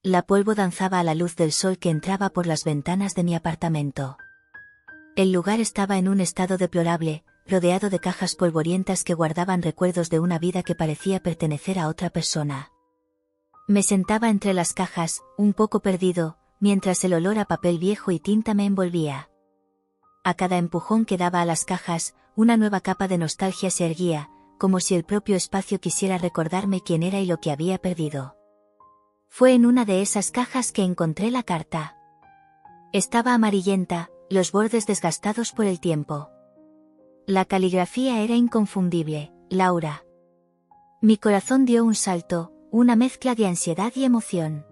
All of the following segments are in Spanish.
La polvo danzaba a la luz del sol que entraba por las ventanas de mi apartamento. El lugar estaba en un estado deplorable, rodeado de cajas polvorientas que guardaban recuerdos de una vida que parecía pertenecer a otra persona. Me sentaba entre las cajas, un poco perdido, mientras el olor a papel viejo y tinta me envolvía. A cada empujón que daba a las cajas, una nueva capa de nostalgia se erguía, como si el propio espacio quisiera recordarme quién era y lo que había perdido. Fue en una de esas cajas que encontré la carta. Estaba amarillenta, los bordes desgastados por el tiempo. La caligrafía era inconfundible, Laura. Mi corazón dio un salto, una mezcla de ansiedad y emoción.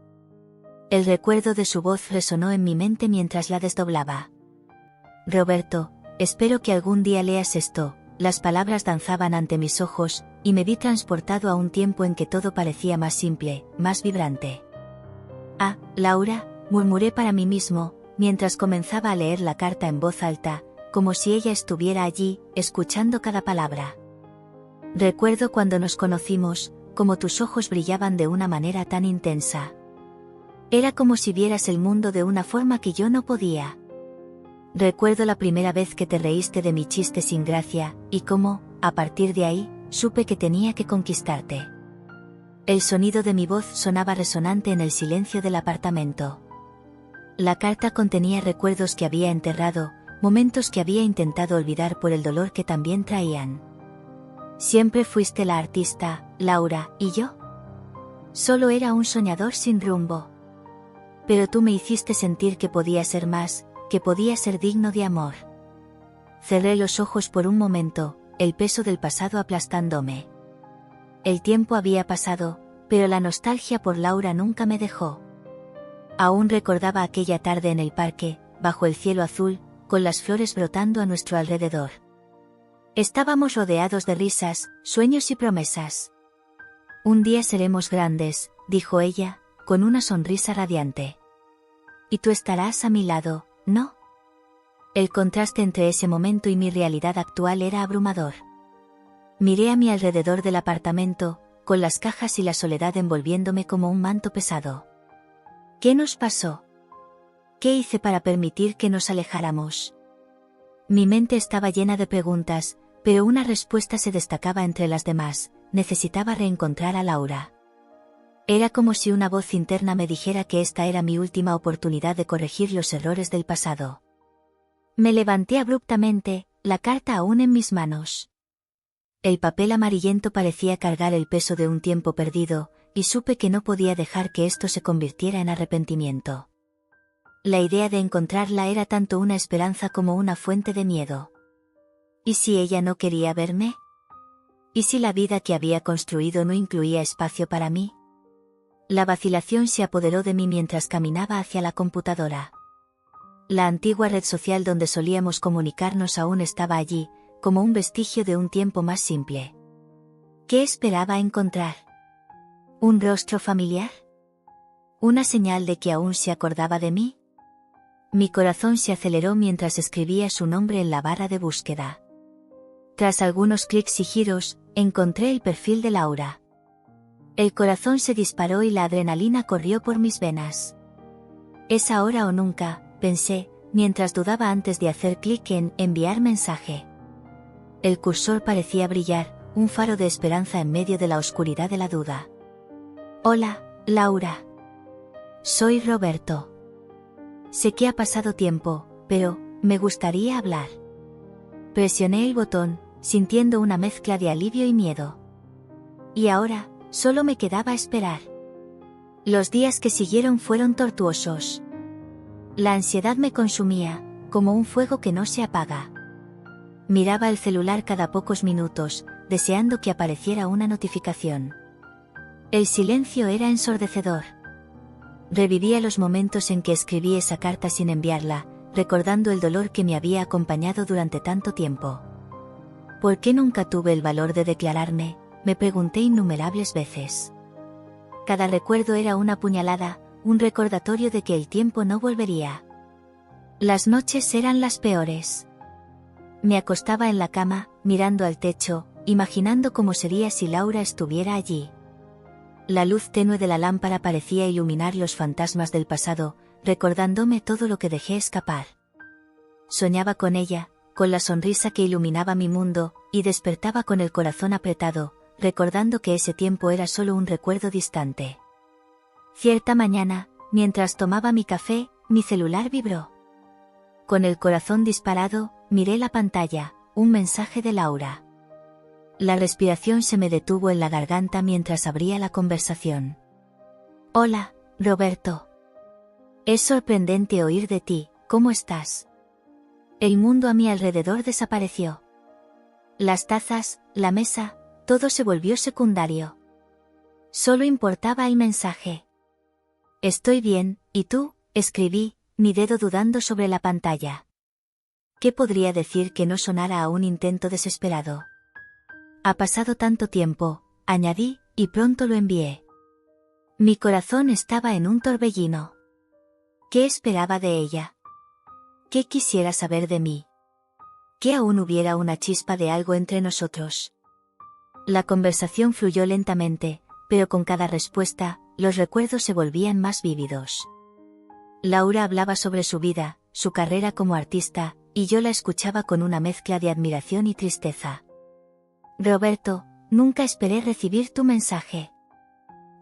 El recuerdo de su voz resonó en mi mente mientras la desdoblaba. Roberto, espero que algún día leas esto. Las palabras danzaban ante mis ojos, y me vi transportado a un tiempo en que todo parecía más simple, más vibrante. Ah, Laura, murmuré para mí mismo, mientras comenzaba a leer la carta en voz alta, como si ella estuviera allí, escuchando cada palabra. Recuerdo cuando nos conocimos, como tus ojos brillaban de una manera tan intensa. Era como si vieras el mundo de una forma que yo no podía. Recuerdo la primera vez que te reíste de mi chiste sin gracia, y cómo, a partir de ahí, supe que tenía que conquistarte. El sonido de mi voz sonaba resonante en el silencio del apartamento. La carta contenía recuerdos que había enterrado, momentos que había intentado olvidar por el dolor que también traían. Siempre fuiste la artista, Laura, ¿y yo? Solo era un soñador sin rumbo. Pero tú me hiciste sentir que podía ser más, que podía ser digno de amor. Cerré los ojos por un momento, el peso del pasado aplastándome. El tiempo había pasado, pero la nostalgia por Laura nunca me dejó. Aún recordaba aquella tarde en el parque, bajo el cielo azul, con las flores brotando a nuestro alrededor. Estábamos rodeados de risas, sueños y promesas. Un día seremos grandes, dijo ella, con una sonrisa radiante. Y tú estarás a mi lado, ¿no? El contraste entre ese momento y mi realidad actual era abrumador. Miré a mi alrededor del apartamento, con las cajas y la soledad envolviéndome como un manto pesado. ¿Qué nos pasó? ¿Qué hice para permitir que nos alejáramos? Mi mente estaba llena de preguntas, pero una respuesta se destacaba entre las demás: necesitaba reencontrar a Laura. Era como si una voz interna me dijera que esta era mi última oportunidad de corregir los errores del pasado. Me levanté abruptamente, la carta aún en mis manos. El papel amarillento parecía cargar el peso de un tiempo perdido, y supe que no podía dejar que esto se convirtiera en arrepentimiento. La idea de encontrarla era tanto una esperanza como una fuente de miedo. ¿Y si ella no quería verme? ¿Y si la vida que había construido no incluía espacio para mí? La vacilación se apoderó de mí mientras caminaba hacia la computadora. La antigua red social donde solíamos comunicarnos aún estaba allí, como un vestigio de un tiempo más simple. ¿Qué esperaba encontrar? ¿Un rostro familiar? ¿Una señal de que aún se acordaba de mí? Mi corazón se aceleró mientras escribía su nombre en la barra de búsqueda. Tras algunos clics y giros, encontré el perfil de Laura. El corazón se disparó y la adrenalina corrió por mis venas. Es ahora o nunca, pensé, mientras dudaba antes de hacer clic en enviar mensaje. El cursor parecía brillar, un faro de esperanza en medio de la oscuridad de la duda. Hola, Laura. Soy Roberto. Sé que ha pasado tiempo, pero me gustaría hablar. Presioné el botón, sintiendo una mezcla de alivio y miedo. Y ahora, solo me quedaba esperar. Los días que siguieron fueron tortuosos. La ansiedad me consumía, como un fuego que no se apaga. Miraba el celular cada pocos minutos, deseando que apareciera una notificación. El silencio era ensordecedor. Revivía los momentos en que escribí esa carta sin enviarla, recordando el dolor que me había acompañado durante tanto tiempo. ¿Por qué nunca tuve el valor de declararme?, me pregunté innumerables veces. Cada recuerdo era una puñalada, un recordatorio de que el tiempo no volvería. Las noches eran las peores. Me acostaba en la cama, mirando al techo, imaginando cómo sería si Laura estuviera allí. La luz tenue de la lámpara parecía iluminar los fantasmas del pasado, recordándome todo lo que dejé escapar. Soñaba con ella, con la sonrisa que iluminaba mi mundo, y despertaba con el corazón apretado, recordando que ese tiempo era solo un recuerdo distante. Cierta mañana, mientras tomaba mi café, mi celular vibró. Con el corazón disparado, miré la pantalla, un mensaje de Laura. La respiración se me detuvo en la garganta mientras abría la conversación. Hola, Roberto. Es sorprendente oír de ti, ¿cómo estás? El mundo a mi alrededor desapareció. Las tazas, la mesa, todo se volvió secundario. Solo importaba el mensaje. Estoy bien, ¿y tú? Escribí, mi dedo dudando sobre la pantalla. ¿Qué podría decir que no sonara a un intento desesperado? Ha pasado tanto tiempo, añadí, y pronto lo envié. Mi corazón estaba en un torbellino. ¿Qué esperaba de ella? ¿Qué quisiera saber de mí? ¿Que aún hubiera una chispa de algo entre nosotros? La conversación fluyó lentamente, pero con cada respuesta, los recuerdos se volvían más vívidos. Laura hablaba sobre su vida, su carrera como artista, y yo la escuchaba con una mezcla de admiración y tristeza. Roberto, nunca esperé recibir tu mensaje.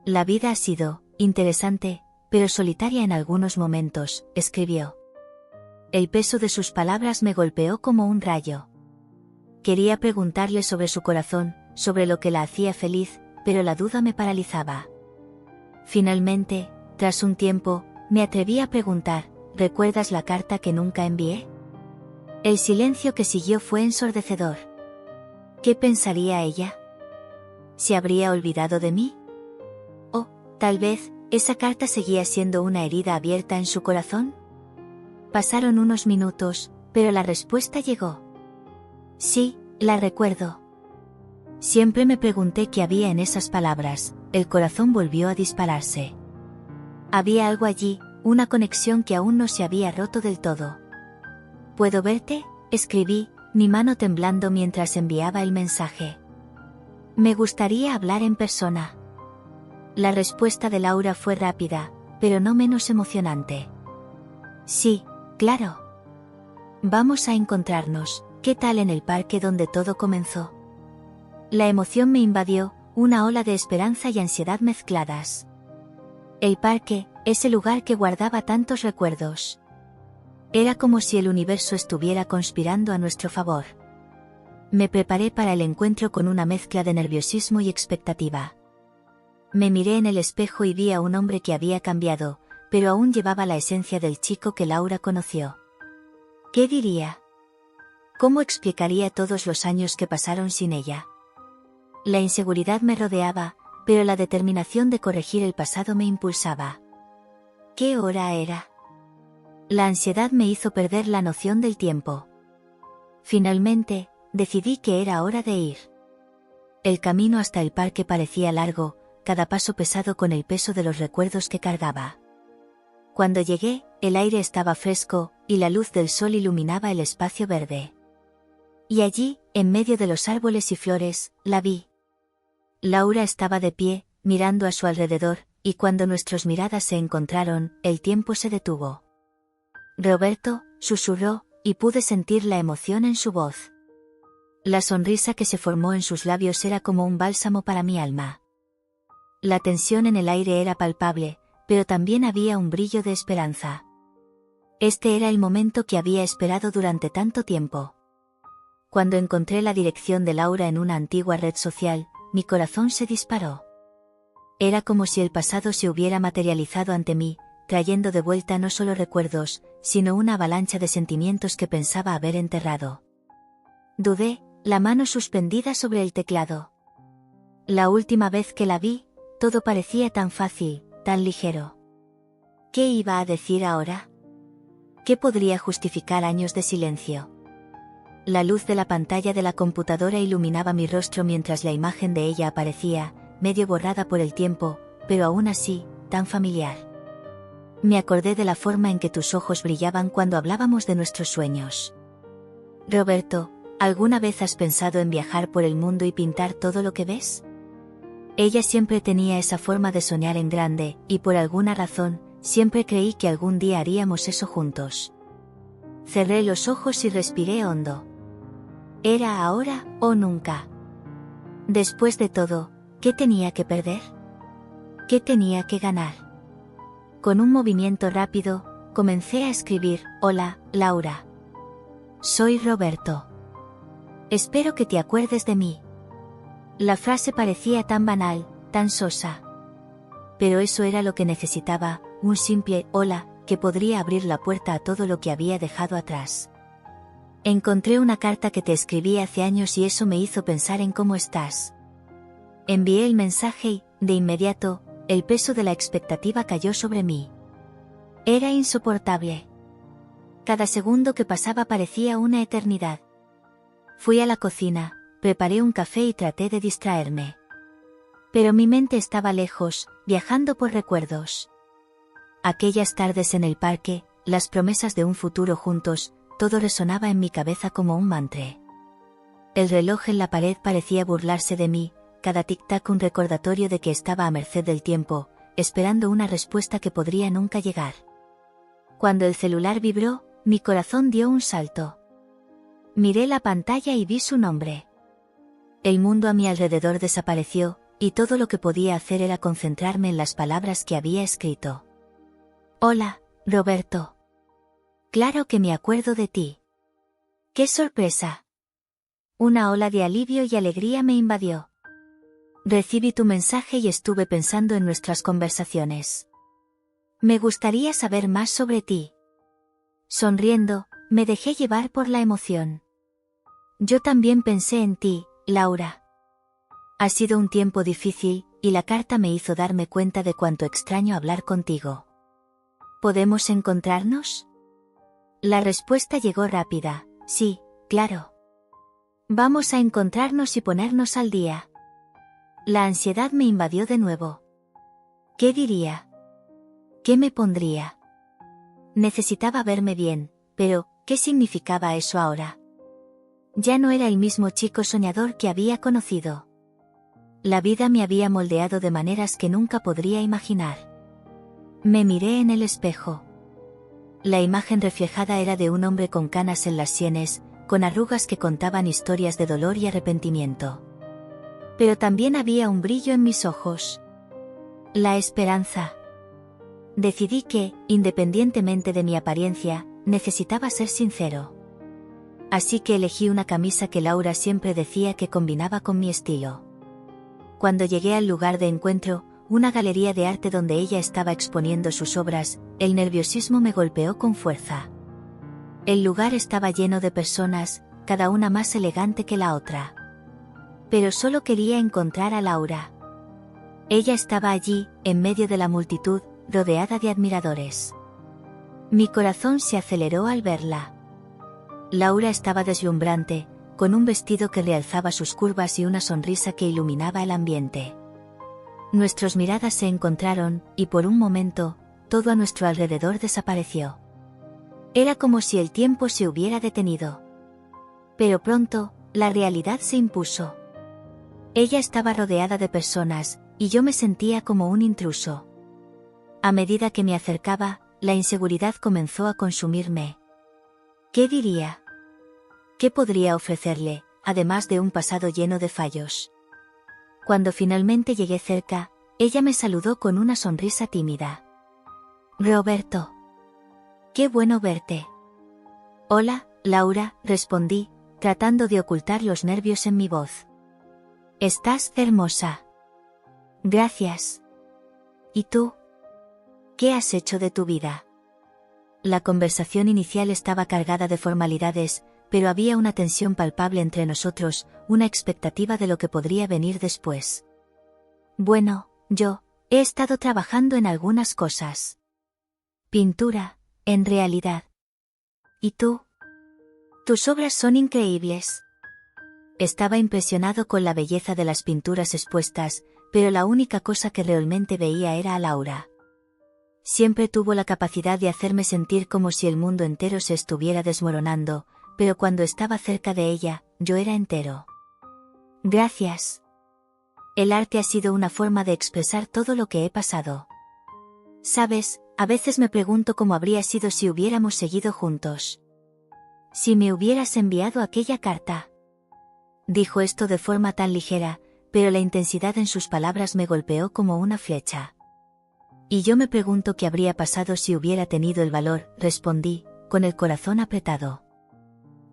La vida ha sido interesante, pero solitaria en algunos momentos, escribió. El peso de sus palabras me golpeó como un rayo. Quería preguntarle sobre su corazón, sobre lo que la hacía feliz, pero la duda me paralizaba. Finalmente, tras un tiempo, me atreví a preguntar, ¿recuerdas la carta que nunca envié? El silencio que siguió fue ensordecedor. ¿Qué pensaría ella? ¿Se habría olvidado de mí? O, tal vez, esa carta seguía siendo una herida abierta en su corazón. Pasaron unos minutos, pero la respuesta llegó. Sí, la recuerdo. Siempre me pregunté qué había en esas palabras, el corazón volvió a dispararse. Había algo allí, una conexión que aún no se había roto del todo. ¿Puedo verte? Escribí, mi mano temblando mientras enviaba el mensaje. Me gustaría hablar en persona. La respuesta de Laura fue rápida, pero no menos emocionante. Sí, claro. Vamos a encontrarnos, ¿qué tal en el parque donde todo comenzó? La emoción me invadió, una ola de esperanza y ansiedad mezcladas. El parque, ese lugar que guardaba tantos recuerdos. Era como si el universo estuviera conspirando a nuestro favor. Me preparé para el encuentro con una mezcla de nerviosismo y expectativa. Me miré en el espejo y vi a un hombre que había cambiado, pero aún llevaba la esencia del chico que Laura conoció. ¿Qué diría? ¿Cómo explicaría todos los años que pasaron sin ella? La inseguridad me rodeaba, pero la determinación de corregir el pasado me impulsaba. ¿Qué hora era? La ansiedad me hizo perder la noción del tiempo. Finalmente, decidí que era hora de ir. El camino hasta el parque parecía largo, cada paso pesado con el peso de los recuerdos que cargaba. Cuando llegué, el aire estaba fresco, y la luz del sol iluminaba el espacio verde. Y allí, en medio de los árboles y flores, la vi. Laura estaba de pie, mirando a su alrededor, y cuando nuestras miradas se encontraron, el tiempo se detuvo. Roberto, susurró, y pude sentir la emoción en su voz. La sonrisa que se formó en sus labios era como un bálsamo para mi alma. La tensión en el aire era palpable, pero también había un brillo de esperanza. Este era el momento que había esperado durante tanto tiempo. Cuando encontré la dirección de Laura en una antigua red social, mi corazón se disparó. Era como si el pasado se hubiera materializado ante mí, trayendo de vuelta no solo recuerdos, sino una avalancha de sentimientos que pensaba haber enterrado. Dudé, la mano suspendida sobre el teclado. La última vez que la vi, todo parecía tan fácil, tan ligero. ¿Qué iba a decir ahora? ¿Qué podría justificar años de silencio? La luz de la pantalla de la computadora iluminaba mi rostro mientras la imagen de ella aparecía, medio borrada por el tiempo, pero aún así, tan familiar. Me acordé de la forma en que tus ojos brillaban cuando hablábamos de nuestros sueños. Roberto, ¿alguna vez has pensado en viajar por el mundo y pintar todo lo que ves? Ella siempre tenía esa forma de soñar en grande, y por alguna razón, siempre creí que algún día haríamos eso juntos. Cerré los ojos y respiré hondo. ¿Era ahora o nunca? Después de todo, ¿qué tenía que perder? ¿Qué tenía que ganar? Con un movimiento rápido, comencé a escribir: Hola, Laura. Soy Roberto. Espero que te acuerdes de mí. La frase parecía tan banal, tan sosa. Pero eso era lo que necesitaba, un simple hola, que podría abrir la puerta a todo lo que había dejado atrás. Encontré una carta que te escribí hace años y eso me hizo pensar en cómo estás. Envié el mensaje y, de inmediato, el peso de la expectativa cayó sobre mí. Era insoportable. Cada segundo que pasaba parecía una eternidad. Fui a la cocina, preparé un café y traté de distraerme. Pero mi mente estaba lejos, viajando por recuerdos. Aquellas tardes en el parque, las promesas de un futuro juntos, todo resonaba en mi cabeza como un mantra. El reloj en la pared parecía burlarse de mí, cada tic-tac un recordatorio de que estaba a merced del tiempo, esperando una respuesta que podría nunca llegar. Cuando el celular vibró, mi corazón dio un salto. Miré la pantalla y vi su nombre. El mundo a mi alrededor desapareció, y todo lo que podía hacer era concentrarme en las palabras que había escrito. Hola, Roberto. Claro que me acuerdo de ti. ¡Qué sorpresa! Una ola de alivio y alegría me invadió. Recibí tu mensaje y estuve pensando en nuestras conversaciones. Me gustaría saber más sobre ti. Sonriendo, me dejé llevar por la emoción. Yo también pensé en ti, Laura. Ha sido un tiempo difícil, y la carta me hizo darme cuenta de cuánto extraño hablar contigo. ¿Podemos encontrarnos? La respuesta llegó rápida: sí, claro. Vamos a encontrarnos y ponernos al día. La ansiedad me invadió de nuevo. ¿Qué diría? ¿Qué me pondría? Necesitaba verme bien, pero, ¿qué significaba eso ahora? Ya no era el mismo chico soñador que había conocido. La vida me había moldeado de maneras que nunca podría imaginar. Me miré en el espejo. La imagen reflejada era de un hombre con canas en las sienes, con arrugas que contaban historias de dolor y arrepentimiento. Pero también había un brillo en mis ojos. La esperanza. Decidí que, independientemente de mi apariencia, necesitaba ser sincero. Así que elegí una camisa que Laura siempre decía que combinaba con mi estilo. Cuando llegué al lugar de encuentro, una galería de arte donde ella estaba exponiendo sus obras, el nerviosismo me golpeó con fuerza. El lugar estaba lleno de personas, cada una más elegante que la otra. Pero solo quería encontrar a Laura. Ella estaba allí, en medio de la multitud, rodeada de admiradores. Mi corazón se aceleró al verla. Laura estaba deslumbrante, con un vestido que realzaba sus curvas y una sonrisa que iluminaba el ambiente. Nuestras miradas se encontraron, y por un momento, todo a nuestro alrededor desapareció. Era como si el tiempo se hubiera detenido. Pero pronto, la realidad se impuso. Ella estaba rodeada de personas, y yo me sentía como un intruso. A medida que me acercaba, la inseguridad comenzó a consumirme. ¿Qué diría? ¿Qué podría ofrecerle, además de un pasado lleno de fallos? Cuando finalmente llegué cerca, ella me saludó con una sonrisa tímida. Roberto. Qué bueno verte. Hola, Laura, respondí, tratando de ocultar los nervios en mi voz. Estás hermosa. Gracias. ¿Y tú? ¿Qué has hecho de tu vida? La conversación inicial estaba cargada de formalidades, pero había una tensión palpable entre nosotros, una expectativa de lo que podría venir después. Bueno, yo he estado trabajando en algunas cosas. Pintura, en realidad. ¿Y tú? Tus obras son increíbles. Estaba impresionado con la belleza de las pinturas expuestas, pero la única cosa que realmente veía era a Laura. Siempre tuvo la capacidad de hacerme sentir como si el mundo entero se estuviera desmoronando, pero cuando estaba cerca de ella, yo era entero. Gracias. El arte ha sido una forma de expresar todo lo que he pasado. Sabes, a veces me pregunto cómo habría sido si hubiéramos seguido juntos. Si me hubieras enviado aquella carta. Dijo esto de forma tan ligera, pero la intensidad en sus palabras me golpeó como una flecha. Y yo me pregunto qué habría pasado si hubiera tenido el valor, respondí, con el corazón apretado.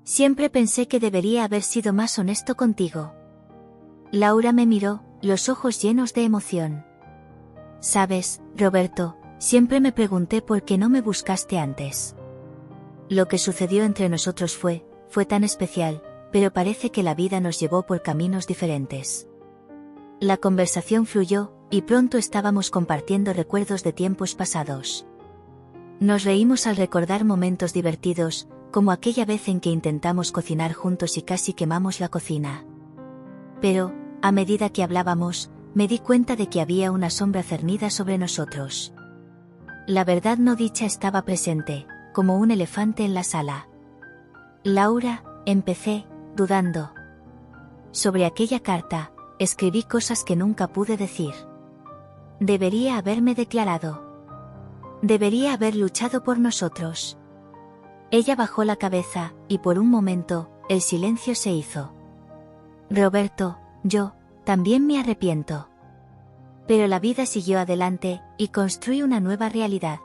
Siempre pensé que debería haber sido más honesto contigo. Laura me miró, los ojos llenos de emoción. Sabes, Roberto, siempre me pregunté por qué no me buscaste antes. Lo que sucedió entre nosotros fue tan especial, pero parece que la vida nos llevó por caminos diferentes. La conversación fluyó, y pronto estábamos compartiendo recuerdos de tiempos pasados. Nos reímos al recordar momentos divertidos, como aquella vez en que intentamos cocinar juntos y casi quemamos la cocina. Pero, a medida que hablábamos, me di cuenta de que había una sombra cernida sobre nosotros. La verdad no dicha estaba presente, como un elefante en la sala. Laura, empecé, dudando. Sobre aquella carta, escribí cosas que nunca pude decir. Debería haberme declarado. Debería haber luchado por nosotros. Ella bajó la cabeza, y por un momento, el silencio se hizo. Roberto, yo, también me arrepiento. Pero la vida siguió adelante, y construí una nueva realidad.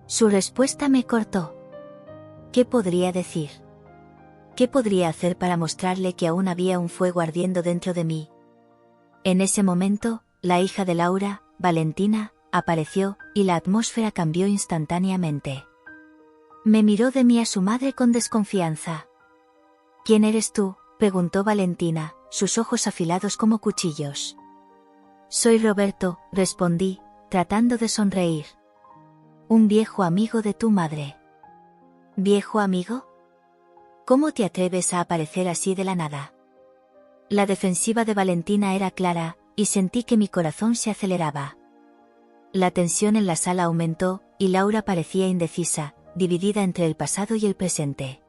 Su respuesta me cortó. ¿Qué podría decir? ¿Qué podría hacer para mostrarle que aún había un fuego ardiendo dentro de mí? En ese momento, la hija de Laura, Valentina, apareció, y la atmósfera cambió instantáneamente. Me miró de mí a su madre con desconfianza. ¿Quién eres tú?, preguntó Valentina, sus ojos afilados como cuchillos. Soy Roberto, respondí, tratando de sonreír. Un viejo amigo de tu madre. ¿Viejo amigo? ¿Cómo te atreves a aparecer así de la nada? La defensiva de Valentina era clara, y sentí que mi corazón se aceleraba. La tensión en la sala aumentó, y Laura parecía indecisa, dividida entre el pasado y el presente.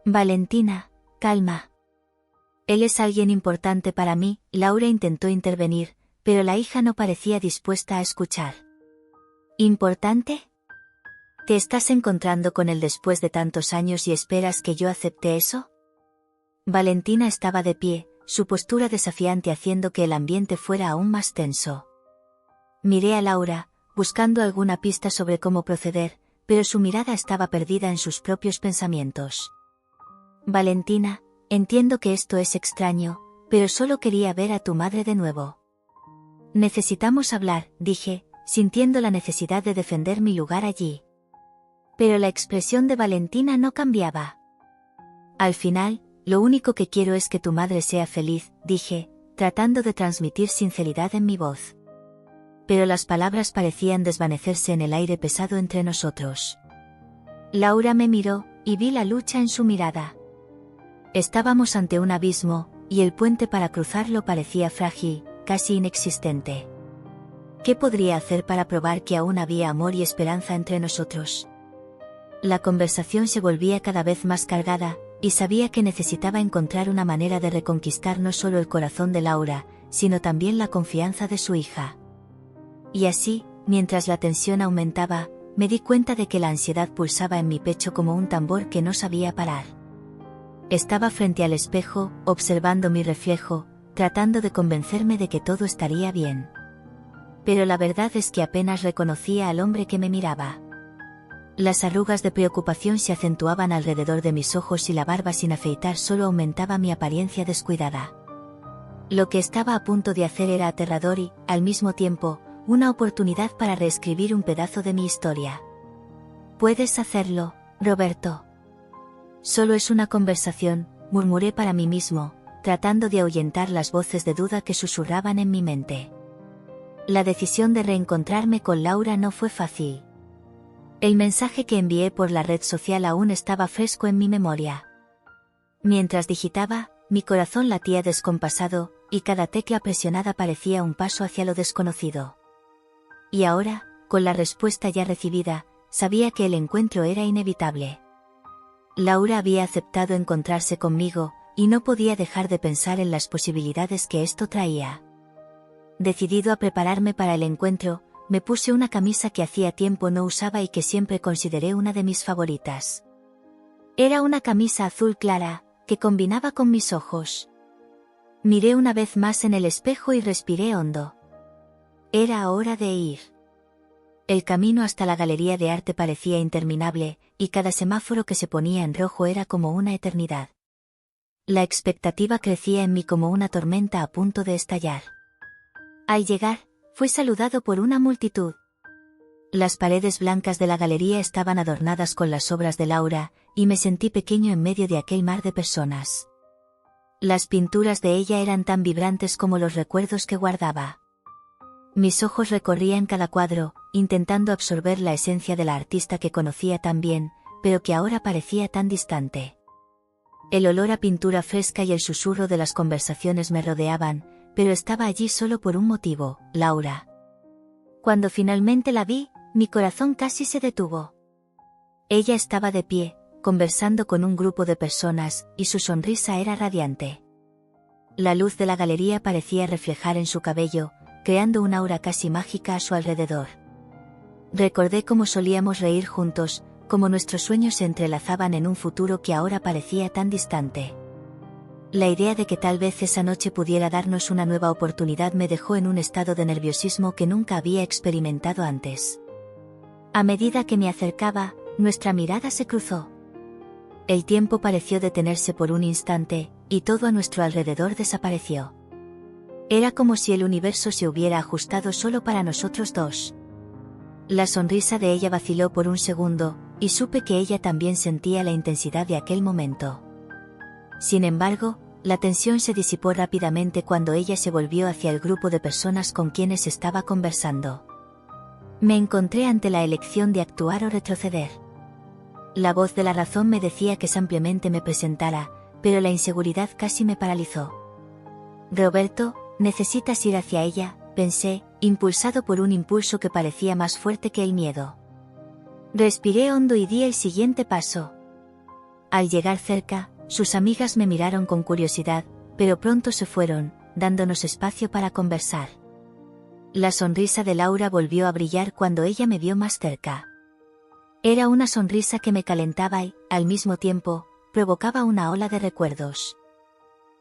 Valentina, calma. Él es alguien importante para mí, Laura intentó intervenir, pero la hija no parecía dispuesta a escuchar. ¿Importante? ¿Te estás encontrando con él después de tantos años y esperas que yo acepte eso? Valentina estaba de pie, su postura desafiante haciendo que el ambiente fuera aún más tenso. Miré a Laura, buscando alguna pista sobre cómo proceder, pero su mirada estaba perdida en sus propios pensamientos. Valentina, entiendo que esto es extraño, pero solo quería ver a tu madre de nuevo. Necesitamos hablar, dije, sintiendo la necesidad de defender mi lugar allí. Pero la expresión de Valentina no cambiaba. Al final, lo único que quiero es que tu madre sea feliz, dije, tratando de transmitir sinceridad en mi voz. Pero las palabras parecían desvanecerse en el aire pesado entre nosotros. Laura me miró, y vi la lucha en su mirada. Estábamos ante un abismo, y el puente para cruzarlo parecía frágil, casi inexistente. ¿Qué podría hacer para probar que aún había amor y esperanza entre nosotros? La conversación se volvía cada vez más cargada, y sabía que necesitaba encontrar una manera de reconquistar no solo el corazón de Laura, sino también la confianza de su hija. Y así, mientras la tensión aumentaba, me di cuenta de que la ansiedad pulsaba en mi pecho como un tambor que no sabía parar. Estaba frente al espejo, observando mi reflejo, tratando de convencerme de que todo estaría bien. Pero la verdad es que apenas reconocía al hombre que me miraba. Las arrugas de preocupación se acentuaban alrededor de mis ojos y la barba sin afeitar solo aumentaba mi apariencia descuidada. Lo que estaba a punto de hacer era aterrador y, al mismo tiempo, una oportunidad para reescribir un pedazo de mi historia. Puedes hacerlo, Roberto. Solo es una conversación, murmuré para mí mismo, tratando de ahuyentar las voces de duda que susurraban en mi mente. La decisión de reencontrarme con Laura no fue fácil. El mensaje que envié por la red social aún estaba fresco en mi memoria. Mientras digitaba, mi corazón latía descompasado, y cada tecla presionada parecía un paso hacia lo desconocido. Y ahora, con la respuesta ya recibida, sabía que el encuentro era inevitable. Laura había aceptado encontrarse conmigo, y no podía dejar de pensar en las posibilidades que esto traía. Decidido a prepararme para el encuentro, me puse una camisa que hacía tiempo no usaba y que siempre consideré una de mis favoritas. Era una camisa azul clara, que combinaba con mis ojos. Miré una vez más en el espejo y respiré hondo. Era hora de ir. El camino hasta la galería de arte parecía interminable, y cada semáforo que se ponía en rojo era como una eternidad. La expectativa crecía en mí como una tormenta a punto de estallar. Al llegar, fui saludado por una multitud. Las paredes blancas de la galería estaban adornadas con las obras de Laura, y me sentí pequeño en medio de aquel mar de personas. Las pinturas de ella eran tan vibrantes como los recuerdos que guardaba. Mis ojos recorrían cada cuadro, intentando absorber la esencia de la artista que conocía tan bien, pero que ahora parecía tan distante. El olor a pintura fresca y el susurro de las conversaciones me rodeaban, pero estaba allí solo por un motivo, Laura. Cuando finalmente la vi, mi corazón casi se detuvo. Ella estaba de pie, conversando con un grupo de personas, y su sonrisa era radiante. La luz de la galería parecía reflejar en su cabello, creando una aura casi mágica a su alrededor. Recordé cómo solíamos reír juntos, cómo nuestros sueños se entrelazaban en un futuro que ahora parecía tan distante. La idea de que tal vez esa noche pudiera darnos una nueva oportunidad me dejó en un estado de nerviosismo que nunca había experimentado antes. A medida que me acercaba, nuestra mirada se cruzó. El tiempo pareció detenerse por un instante, y todo a nuestro alrededor desapareció. Era como si el universo se hubiera ajustado solo para nosotros dos. La sonrisa de ella vaciló por un segundo, y supe que ella también sentía la intensidad de aquel momento. Sin embargo, la tensión se disipó rápidamente cuando ella se volvió hacia el grupo de personas con quienes estaba conversando. Me encontré ante la elección de actuar o retroceder. La voz de la razón me decía que simplemente me presentara, pero la inseguridad casi me paralizó. Roberto, necesitas ir hacia ella, pensé, impulsado por un impulso que parecía más fuerte que el miedo. Respiré hondo y di el siguiente paso. Al llegar cerca, sus amigas me miraron con curiosidad, pero pronto se fueron, dándonos espacio para conversar. La sonrisa de Laura volvió a brillar cuando ella me vio más cerca. Era una sonrisa que me calentaba y, al mismo tiempo, provocaba una ola de recuerdos.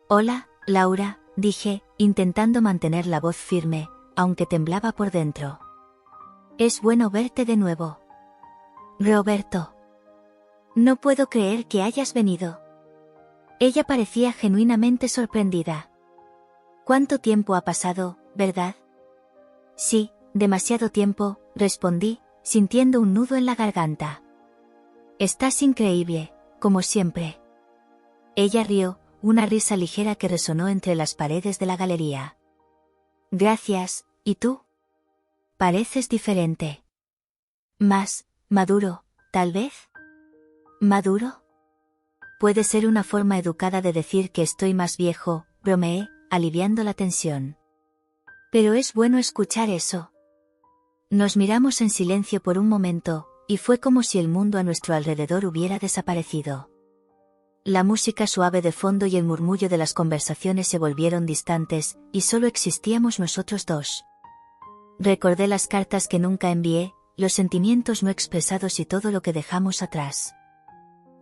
Hola, Laura, dije, intentando mantener la voz firme, aunque temblaba por dentro. Es bueno verte de nuevo. Roberto. No puedo creer que hayas venido. Ella parecía genuinamente sorprendida. ¿Cuánto tiempo ha pasado, verdad? Sí, demasiado tiempo, respondí, sintiendo un nudo en la garganta. Estás increíble, como siempre. Ella rió, una risa ligera que resonó entre las paredes de la galería. Gracias, ¿y tú? Pareces diferente. Más maduro, tal vez. ¿Maduro? Puede ser una forma educada de decir que estoy más viejo, bromeé, aliviando la tensión. Pero es bueno escuchar eso. Nos miramos en silencio por un momento, y fue como si el mundo a nuestro alrededor hubiera desaparecido. La música suave de fondo y el murmullo de las conversaciones se volvieron distantes, y solo existíamos nosotros dos. Recordé las cartas que nunca envié, los sentimientos no expresados y todo lo que dejamos atrás.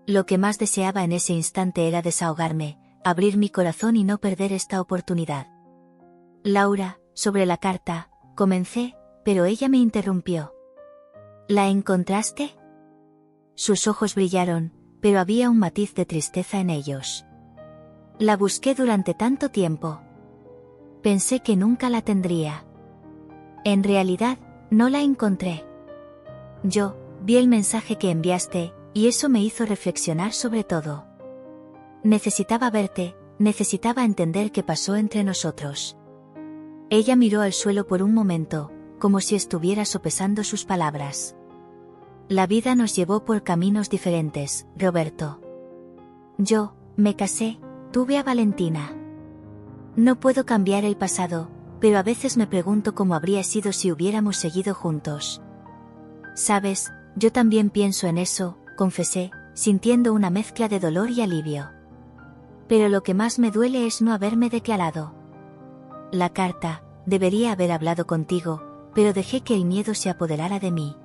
Lo que más deseaba en ese instante era desahogarme, abrir mi corazón y no perder esta oportunidad. Laura, sobre la carta, comencé, pero ella me interrumpió. ¿La encontraste? Sus ojos brillaron, pero había un matiz de tristeza en ellos. La busqué durante tanto tiempo. Pensé que nunca la tendría. En realidad, no la encontré. Yo, vi el mensaje que enviaste, y eso me hizo reflexionar sobre todo. Necesitaba verte, necesitaba entender qué pasó entre nosotros. Ella miró al suelo por un momento, como si estuviera sopesando sus palabras. La vida nos llevó por caminos diferentes, Roberto. Yo, me casé, tuve a Valentina. No puedo cambiar el pasado, pero a veces me pregunto cómo habría sido si hubiéramos seguido juntos. Sabes, yo también pienso en eso, confesé, sintiendo una mezcla de dolor y alivio. Pero lo que más me duele es no haberme declarado. La carta, debería haber hablado contigo, pero dejé que el miedo se apoderara de mí.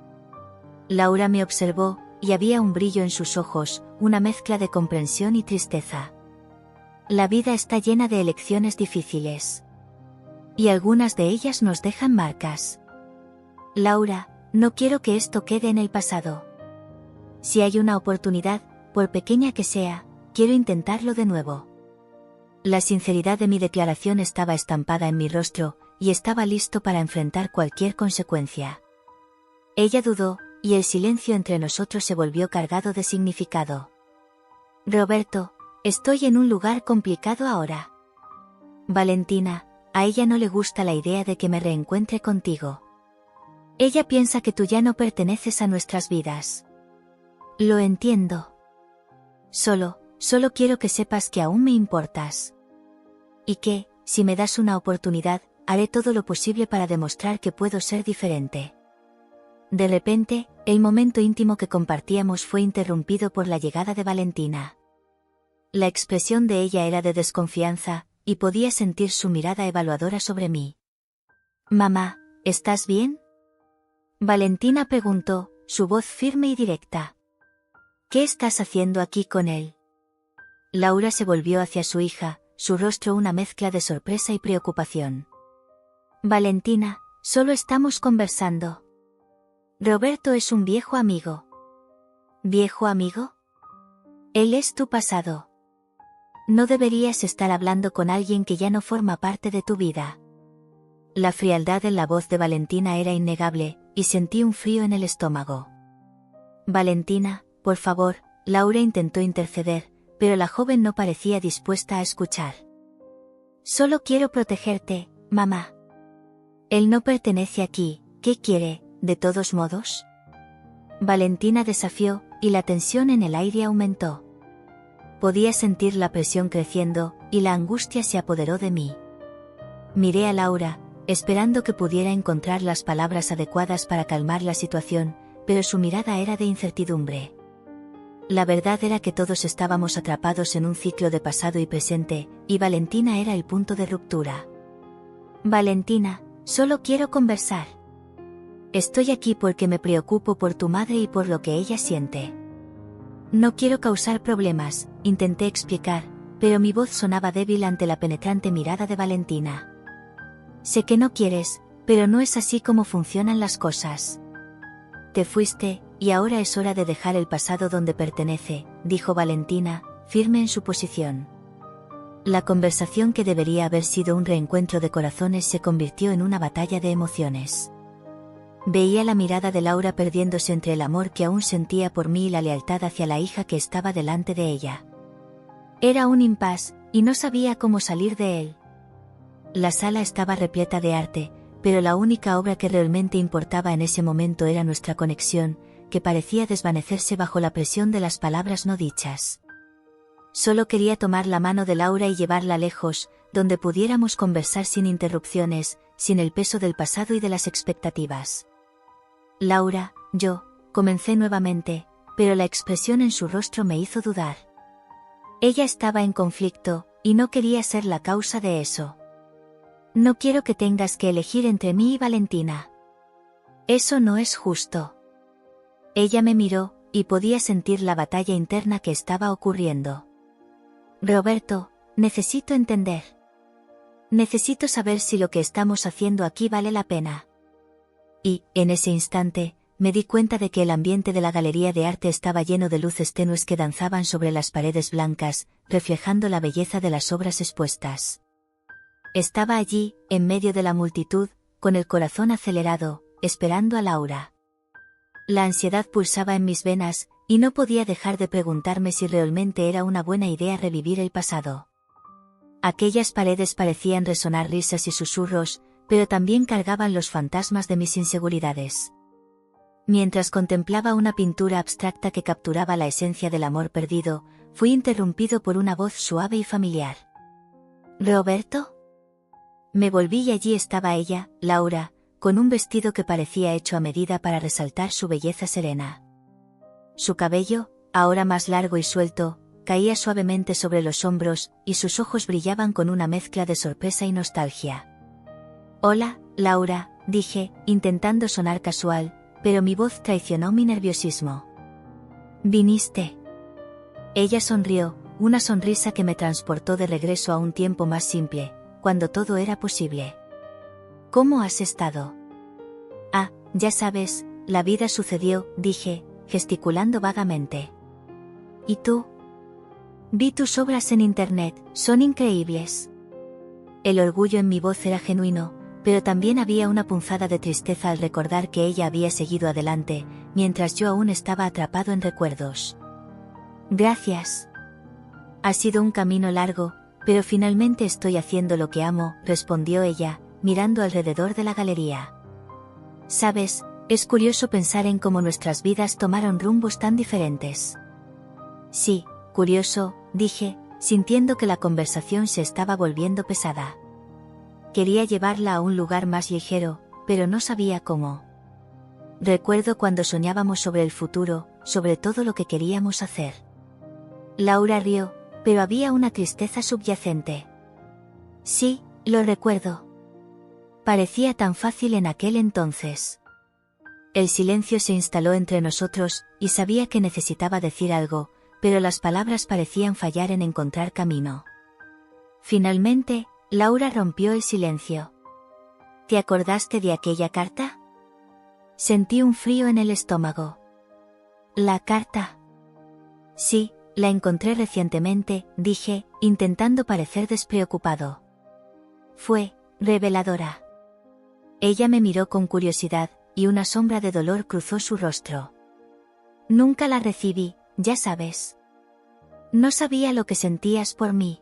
Laura me observó, y había un brillo en sus ojos, una mezcla de comprensión y tristeza. La vida está llena de elecciones difíciles. Y algunas de ellas nos dejan marcas. Laura, no quiero que esto quede en el pasado. Si hay una oportunidad, por pequeña que sea, quiero intentarlo de nuevo. La sinceridad de mi declaración estaba estampada en mi rostro, y estaba listo para enfrentar cualquier consecuencia. Ella dudó, y el silencio entre nosotros se volvió cargado de significado. Roberto, estoy en un lugar complicado ahora. Valentina, a ella no le gusta la idea de que me reencuentre contigo. Ella piensa que tú ya no perteneces a nuestras vidas. Lo entiendo. Solo quiero que sepas que aún me importas. Y que, si me das una oportunidad, haré todo lo posible para demostrar que puedo ser diferente. De repente, el momento íntimo que compartíamos fue interrumpido por la llegada de Valentina. La expresión de ella era de desconfianza, y podía sentir su mirada evaluadora sobre mí. «Mamá, ¿estás bien?», Valentina preguntó, su voz firme y directa. «¿Qué estás haciendo aquí con él?». Laura se volvió hacia su hija, su rostro una mezcla de sorpresa y preocupación. «Valentina, solo estamos conversando. Roberto es un viejo amigo». «¿Viejo amigo?». «Él es tu pasado. No deberías estar hablando con alguien que ya no forma parte de tu vida». La frialdad en la voz de Valentina era innegable, y sentí un frío en el estómago. «Valentina, por favor», Laura intentó interceder, pero la joven no parecía dispuesta a escuchar. «Solo quiero protegerte, mamá. Él no pertenece aquí, ¿qué quiere, de todos modos?». Valentina desafió, y la tensión en el aire aumentó. Podía sentir la presión creciendo, y la angustia se apoderó de mí. Miré a Laura, esperando que pudiera encontrar las palabras adecuadas para calmar la situación, pero su mirada era de incertidumbre. La verdad era que todos estábamos atrapados en un ciclo de pasado y presente, y Valentina era el punto de ruptura. «Valentina, solo quiero conversar. Estoy aquí porque me preocupo por tu madre y por lo que ella siente. No quiero causar problemas», intenté explicar, pero mi voz sonaba débil ante la penetrante mirada de Valentina. «Sé que no quieres, pero no es así como funcionan las cosas. Te fuiste, y ahora es hora de dejar el pasado donde pertenece», dijo Valentina, firme en su posición. La conversación que debería haber sido un reencuentro de corazones se convirtió en una batalla de emociones. Veía la mirada de Laura perdiéndose entre el amor que aún sentía por mí y la lealtad hacia la hija que estaba delante de ella. Era un impasse, y no sabía cómo salir de él. La sala estaba repleta de arte, pero la única obra que realmente importaba en ese momento era nuestra conexión, que parecía desvanecerse bajo la presión de las palabras no dichas. Solo quería tomar la mano de Laura y llevarla lejos, donde pudiéramos conversar sin interrupciones, sin el peso del pasado y de las expectativas. «Laura, comencé nuevamente, pero la expresión en su rostro me hizo dudar. Ella estaba en conflicto, y no quería ser la causa de eso. «No quiero que tengas que elegir entre mí y Valentina. Eso no es justo». Ella me miró, y podía sentir la batalla interna que estaba ocurriendo. «Roberto, necesito entender. Necesito saber si lo que estamos haciendo aquí vale la pena». Y, en ese instante, me di cuenta de que el ambiente de la galería de arte estaba lleno de luces tenues que danzaban sobre las paredes blancas, reflejando la belleza de las obras expuestas. Estaba allí, en medio de la multitud, con el corazón acelerado, esperando a Laura. La ansiedad pulsaba en mis venas, y no podía dejar de preguntarme si realmente era una buena idea revivir el pasado. Aquellas paredes parecían resonar risas y susurros, pero también cargaban los fantasmas de mis inseguridades. Mientras contemplaba una pintura abstracta que capturaba la esencia del amor perdido, fui interrumpido por una voz suave y familiar. «¿Roberto?». Me volví y allí estaba ella, Laura, con un vestido que parecía hecho a medida para resaltar su belleza serena. Su cabello, ahora más largo y suelto, caía suavemente sobre los hombros, y sus ojos brillaban con una mezcla de sorpresa y nostalgia. Hola, Laura, dije, intentando sonar casual, pero mi voz traicionó mi nerviosismo. ¿Viniste? Ella sonrió, una sonrisa que me transportó de regreso a un tiempo más simple, cuando todo era posible. ¿Cómo has estado? Ah, ya sabes, la vida sucedió, dije, gesticulando vagamente. ¿Y tú? Vi tus obras en internet, son increíbles. El orgullo en mi voz era genuino, pero también había una punzada de tristeza al recordar que ella había seguido adelante, mientras yo aún estaba atrapado en recuerdos. Gracias. Ha sido un camino largo, pero finalmente estoy haciendo lo que amo, respondió ella, mirando alrededor de la galería. Sabes, es curioso pensar en cómo nuestras vidas tomaron rumbos tan diferentes. Sí, curioso, dije, sintiendo que la conversación se estaba volviendo pesada. Quería llevarla a un lugar más ligero, pero no sabía cómo. Recuerdo cuando soñábamos sobre el futuro, sobre todo lo que queríamos hacer. Laura rió, pero había una tristeza subyacente. Sí, lo recuerdo. Parecía tan fácil en aquel entonces. El silencio se instaló entre nosotros, y sabía que necesitaba decir algo, pero las palabras parecían fallar en encontrar camino. Finalmente, Laura rompió el silencio. ¿Te acordaste de aquella carta? Sentí un frío en el estómago. ¿La carta? Sí, la encontré recientemente, dije, intentando parecer despreocupado. Fue reveladora. Ella me miró con curiosidad, y una sombra de dolor cruzó su rostro. Nunca la recibí, ya sabes. No sabía lo que sentías por mí.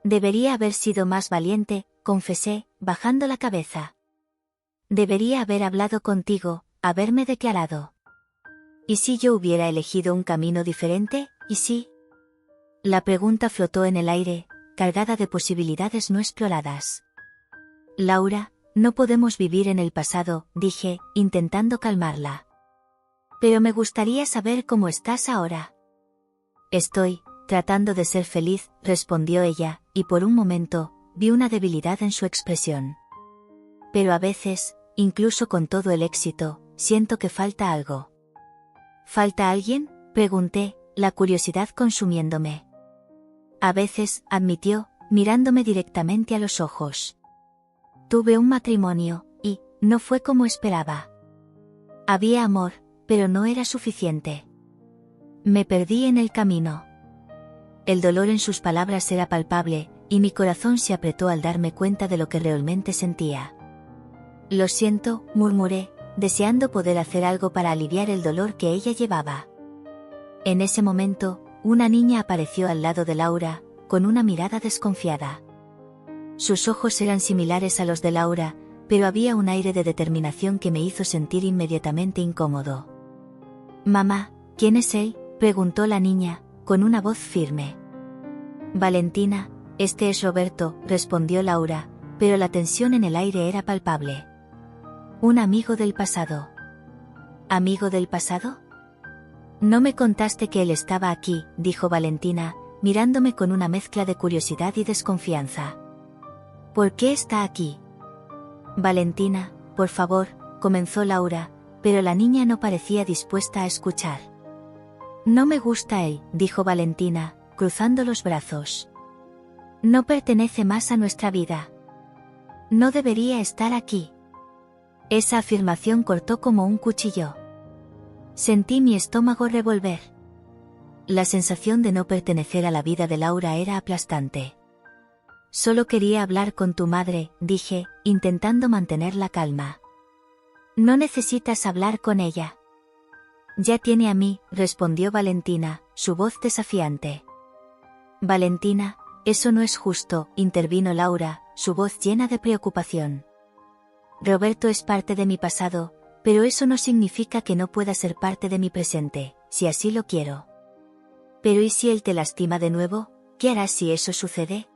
Debería haber sido más valiente, confesé, bajando la cabeza. Debería haber hablado contigo, haberme declarado. ¿Y si yo hubiera elegido un camino diferente? ¿Y si? La pregunta flotó en el aire, cargada de posibilidades no exploradas. Laura, no podemos vivir en el pasado, dije, intentando calmarla. Pero me gustaría saber cómo estás ahora. Estoy tratando de ser feliz, respondió ella, y por un momento, vi una debilidad en su expresión. Pero a veces, incluso con todo el éxito, siento que falta algo. ¿Falta alguien?, pregunté, la curiosidad consumiéndome. A veces, admitió, mirándome directamente a los ojos. Tuve un matrimonio, y no fue como esperaba. Había amor, pero no era suficiente. Me perdí en el camino. El dolor en sus palabras era palpable, y mi corazón se apretó al darme cuenta de lo que realmente sentía. Lo siento, murmuré, deseando poder hacer algo para aliviar el dolor que ella llevaba. En ese momento, una niña apareció al lado de Laura, con una mirada desconfiada. Sus ojos eran similares a los de Laura, pero había un aire de determinación que me hizo sentir inmediatamente incómodo. «Mamá, ¿quién es él?», preguntó la niña, con una voz firme. «Valentina, este es Roberto», respondió Laura, pero la tensión en el aire era palpable. «Un amigo del pasado». ¿Amigo del pasado? No me contaste que él estaba aquí, dijo Valentina, mirándome con una mezcla de curiosidad y desconfianza. ¿Por qué está aquí? Valentina, por favor, comenzó Laura, pero la niña no parecía dispuesta a escuchar. No me gusta él, dijo Valentina, cruzando los brazos. No pertenece más a nuestra vida. No debería estar aquí. Esa afirmación cortó como un cuchillo. Sentí mi estómago revolver. La sensación de no pertenecer a la vida de Laura era aplastante. Solo quería hablar con tu madre, dije, intentando mantener la calma. No necesitas hablar con ella. Ya tiene a mí, respondió Valentina, su voz desafiante. Valentina, eso no es justo, intervino Laura, su voz llena de preocupación. Roberto es parte de mi pasado, pero eso no significa que no pueda ser parte de mi presente, si así lo quiero. Pero ¿y si él te lastima de nuevo? ¿Qué harás si eso sucede?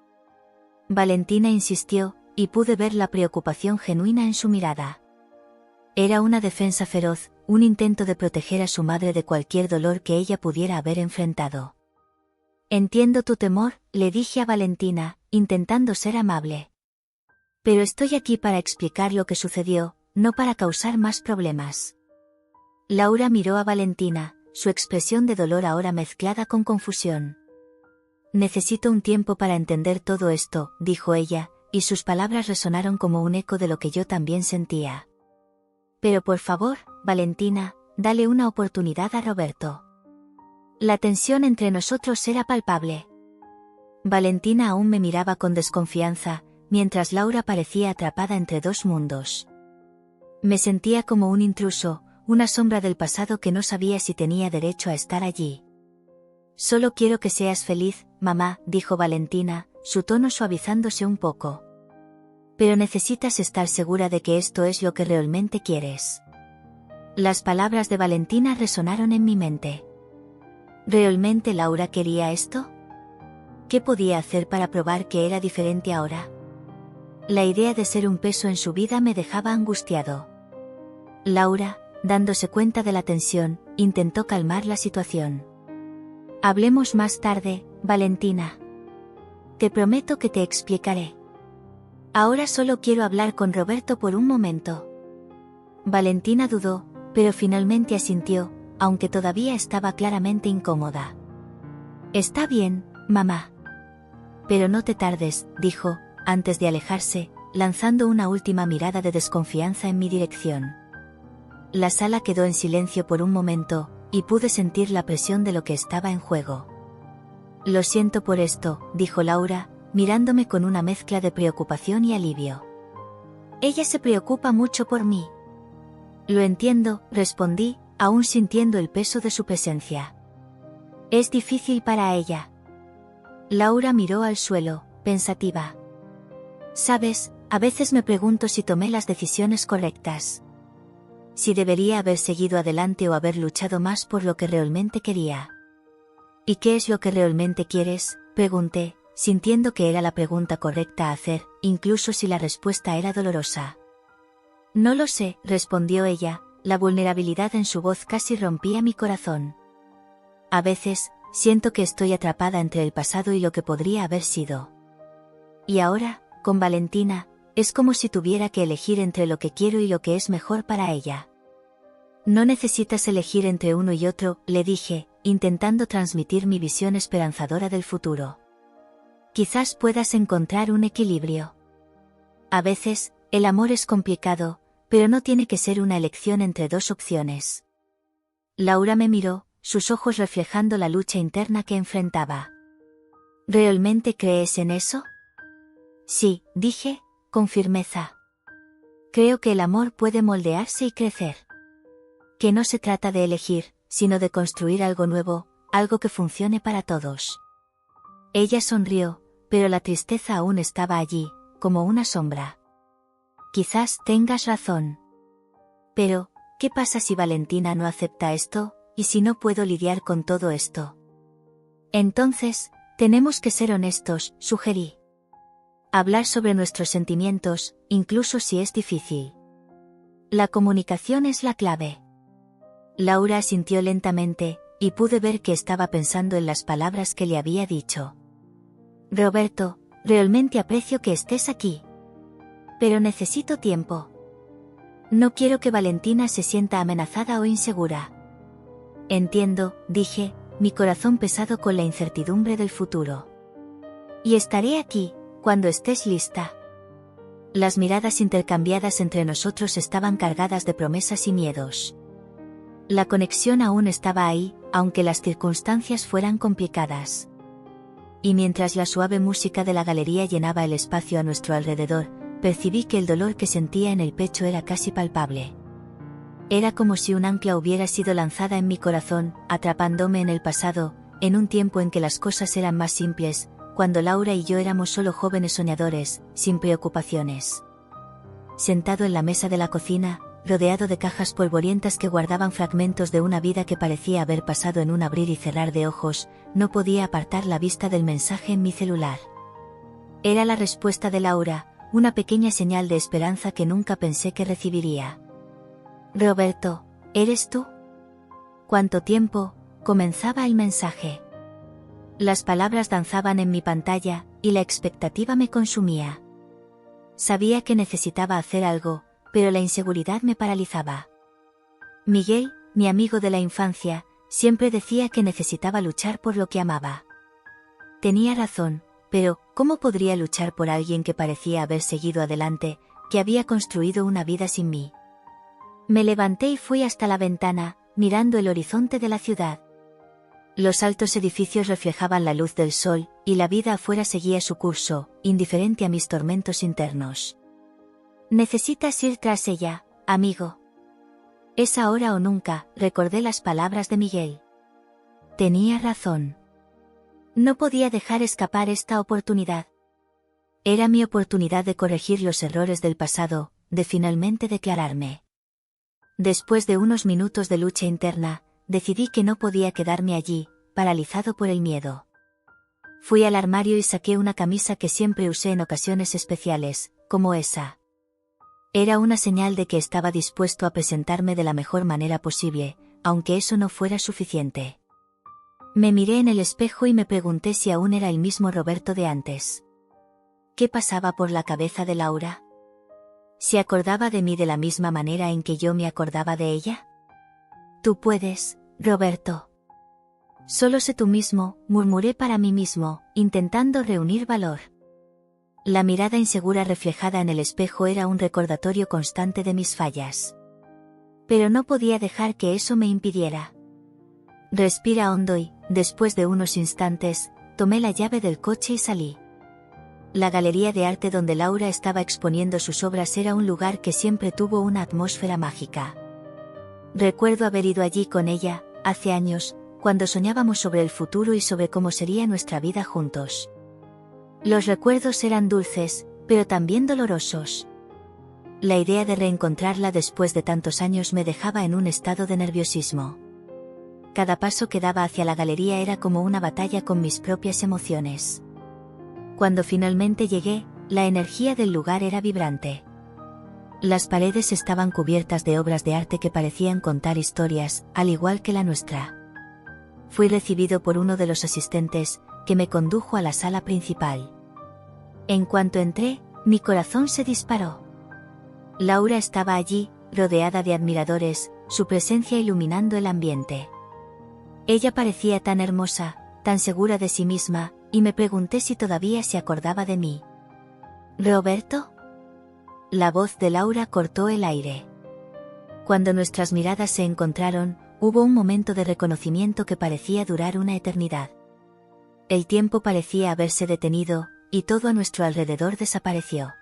Valentina insistió, y pude ver la preocupación genuina en su mirada. Era una defensa feroz, un intento de proteger a su madre de cualquier dolor que ella pudiera haber enfrentado. Entiendo tu temor, le dije a Valentina, intentando ser amable. Pero estoy aquí para explicar lo que sucedió, no para causar más problemas. Laura miró a Valentina, su expresión de dolor ahora mezclada con confusión. Necesito un tiempo para entender todo esto, dijo ella, y sus palabras resonaron como un eco de lo que yo también sentía. Pero por favor, Valentina, dale una oportunidad a Roberto. La tensión entre nosotros era palpable. Valentina aún me miraba con desconfianza, mientras Laura parecía atrapada entre dos mundos. Me sentía como un intruso, una sombra del pasado que no sabía si tenía derecho a estar allí. Solo quiero que seas feliz, mamá, dijo Valentina, su tono suavizándose un poco. Pero necesitas estar segura de que esto es lo que realmente quieres. Las palabras de Valentina resonaron en mi mente. ¿Realmente Laura quería esto? ¿Qué podía hacer para probar que era diferente ahora? La idea de ser un peso en su vida me dejaba angustiado. Laura, dándose cuenta de la tensión, intentó calmar la situación. Hablemos más tarde, Valentina. Te prometo que te explicaré. Ahora solo quiero hablar con Roberto por un momento. Valentina dudó, pero finalmente asintió, aunque todavía estaba claramente incómoda. Está bien, mamá. Pero no te tardes, dijo, antes de alejarse, lanzando una última mirada de desconfianza en mi dirección. La sala quedó en silencio por un momento, y pude sentir la presión de lo que estaba en juego. Lo siento por esto, dijo Laura, mirándome con una mezcla de preocupación y alivio. Ella se preocupa mucho por mí. Lo entiendo, respondí, aún sintiendo el peso de su presencia. Es difícil para ella. Laura miró al suelo, pensativa. Sabes, a veces me pregunto si tomé las decisiones correctas. Si debería haber seguido adelante o haber luchado más por lo que realmente quería. ¿Y qué es lo que realmente quieres?, pregunté, sintiendo que era la pregunta correcta a hacer, incluso si la respuesta era dolorosa. No lo sé, respondió ella, la vulnerabilidad en su voz casi rompía mi corazón. A veces, siento que estoy atrapada entre el pasado y lo que podría haber sido. Y ahora, con Valentina, es como si tuviera que elegir entre lo que quiero y lo que es mejor para ella. No necesitas elegir entre uno y otro, le dije, intentando transmitir mi visión esperanzadora del futuro. Quizás puedas encontrar un equilibrio. A veces, el amor es complicado, pero no tiene que ser una elección entre dos opciones. Laura me miró, sus ojos reflejando la lucha interna que enfrentaba. ¿Realmente crees en eso? Sí, dije, con firmeza. Creo que el amor puede moldearse y crecer. Que no se trata de elegir, sino de construir algo nuevo, algo que funcione para todos. Ella sonrió, pero la tristeza aún estaba allí, como una sombra. Quizás tengas razón. Pero, ¿qué pasa si Valentina no acepta esto, y si no puedo lidiar con todo esto? Entonces, tenemos que ser honestos, sugerí. Hablar sobre nuestros sentimientos, incluso si es difícil. La comunicación es la clave. Laura asintió lentamente, y pude ver que estaba pensando en las palabras que le había dicho. Roberto, realmente aprecio que estés aquí. Pero necesito tiempo. No quiero que Valentina se sienta amenazada o insegura. Entiendo, dije, mi corazón pesado con la incertidumbre del futuro. Y estaré aquí, cuando estés lista. Las miradas intercambiadas entre nosotros estaban cargadas de promesas y miedos. La conexión aún estaba ahí, aunque las circunstancias fueran complicadas. Y mientras la suave música de la galería llenaba el espacio a nuestro alrededor, percibí que el dolor que sentía en el pecho era casi palpable. Era como si un ancla hubiera sido lanzada en mi corazón, atrapándome en el pasado, en un tiempo en que las cosas eran más simples, cuando Laura y yo éramos solo jóvenes soñadores, sin preocupaciones. Sentado en la mesa de la cocina, rodeado de cajas polvorientas que guardaban fragmentos de una vida que parecía haber pasado en un abrir y cerrar de ojos, no podía apartar la vista del mensaje en mi celular. Era la respuesta de Laura, una pequeña señal de esperanza que nunca pensé que recibiría. Roberto, ¿eres tú? ¿Cuánto tiempo? Comenzaba el mensaje. Las palabras danzaban en mi pantalla, y la expectativa me consumía. Sabía que necesitaba hacer algo, pero la inseguridad me paralizaba. Miguel, mi amigo de la infancia, siempre decía que necesitaba luchar por lo que amaba. Tenía razón, pero ¿cómo podría luchar por alguien que parecía haber seguido adelante, que había construido una vida sin mí? Me levanté y fui hasta la ventana, mirando el horizonte de la ciudad. Los altos edificios reflejaban la luz del sol, y la vida afuera seguía su curso, indiferente a mis tormentos internos. Necesitas ir tras ella, amigo. Es ahora o nunca, recordé las palabras de Miguel. Tenía razón. No podía dejar escapar esta oportunidad. Era mi oportunidad de corregir los errores del pasado, de finalmente declararme. Después de unos minutos de lucha interna, decidí que no podía quedarme allí, paralizado por el miedo. Fui al armario y saqué una camisa que siempre usé en ocasiones especiales, como esa. Era una señal de que estaba dispuesto a presentarme de la mejor manera posible, aunque eso no fuera suficiente. Me miré en el espejo y me pregunté si aún era el mismo Roberto de antes. ¿Qué pasaba por la cabeza de Laura? ¿Se acordaba de mí de la misma manera en que yo me acordaba de ella? Tú puedes, Roberto. Solo sé tú mismo, murmuré para mí mismo, intentando reunir valor. La mirada insegura reflejada en el espejo era un recordatorio constante de mis fallas. Pero no podía dejar que eso me impidiera. Respira hondo y, después de unos instantes, tomé la llave del coche y salí. La galería de arte donde Laura estaba exponiendo sus obras era un lugar que siempre tuvo una atmósfera mágica. Recuerdo haber ido allí con ella, hace años, cuando soñábamos sobre el futuro y sobre cómo sería nuestra vida juntos. Los recuerdos eran dulces, pero también dolorosos. La idea de reencontrarla después de tantos años me dejaba en un estado de nerviosismo. Cada paso que daba hacia la galería era como una batalla con mis propias emociones. Cuando finalmente llegué, la energía del lugar era vibrante. Las paredes estaban cubiertas de obras de arte que parecían contar historias, al igual que la nuestra. Fui recibido por uno de los asistentes, que me condujo a la sala principal. En cuanto entré, mi corazón se disparó. Laura estaba allí, rodeada de admiradores, su presencia iluminando el ambiente. Ella parecía tan hermosa, tan segura de sí misma, y me pregunté si todavía se acordaba de mí. ¿Roberto? La voz de Laura cortó el aire. Cuando nuestras miradas se encontraron, hubo un momento de reconocimiento que parecía durar una eternidad. El tiempo parecía haberse detenido, y todo a nuestro alrededor desapareció.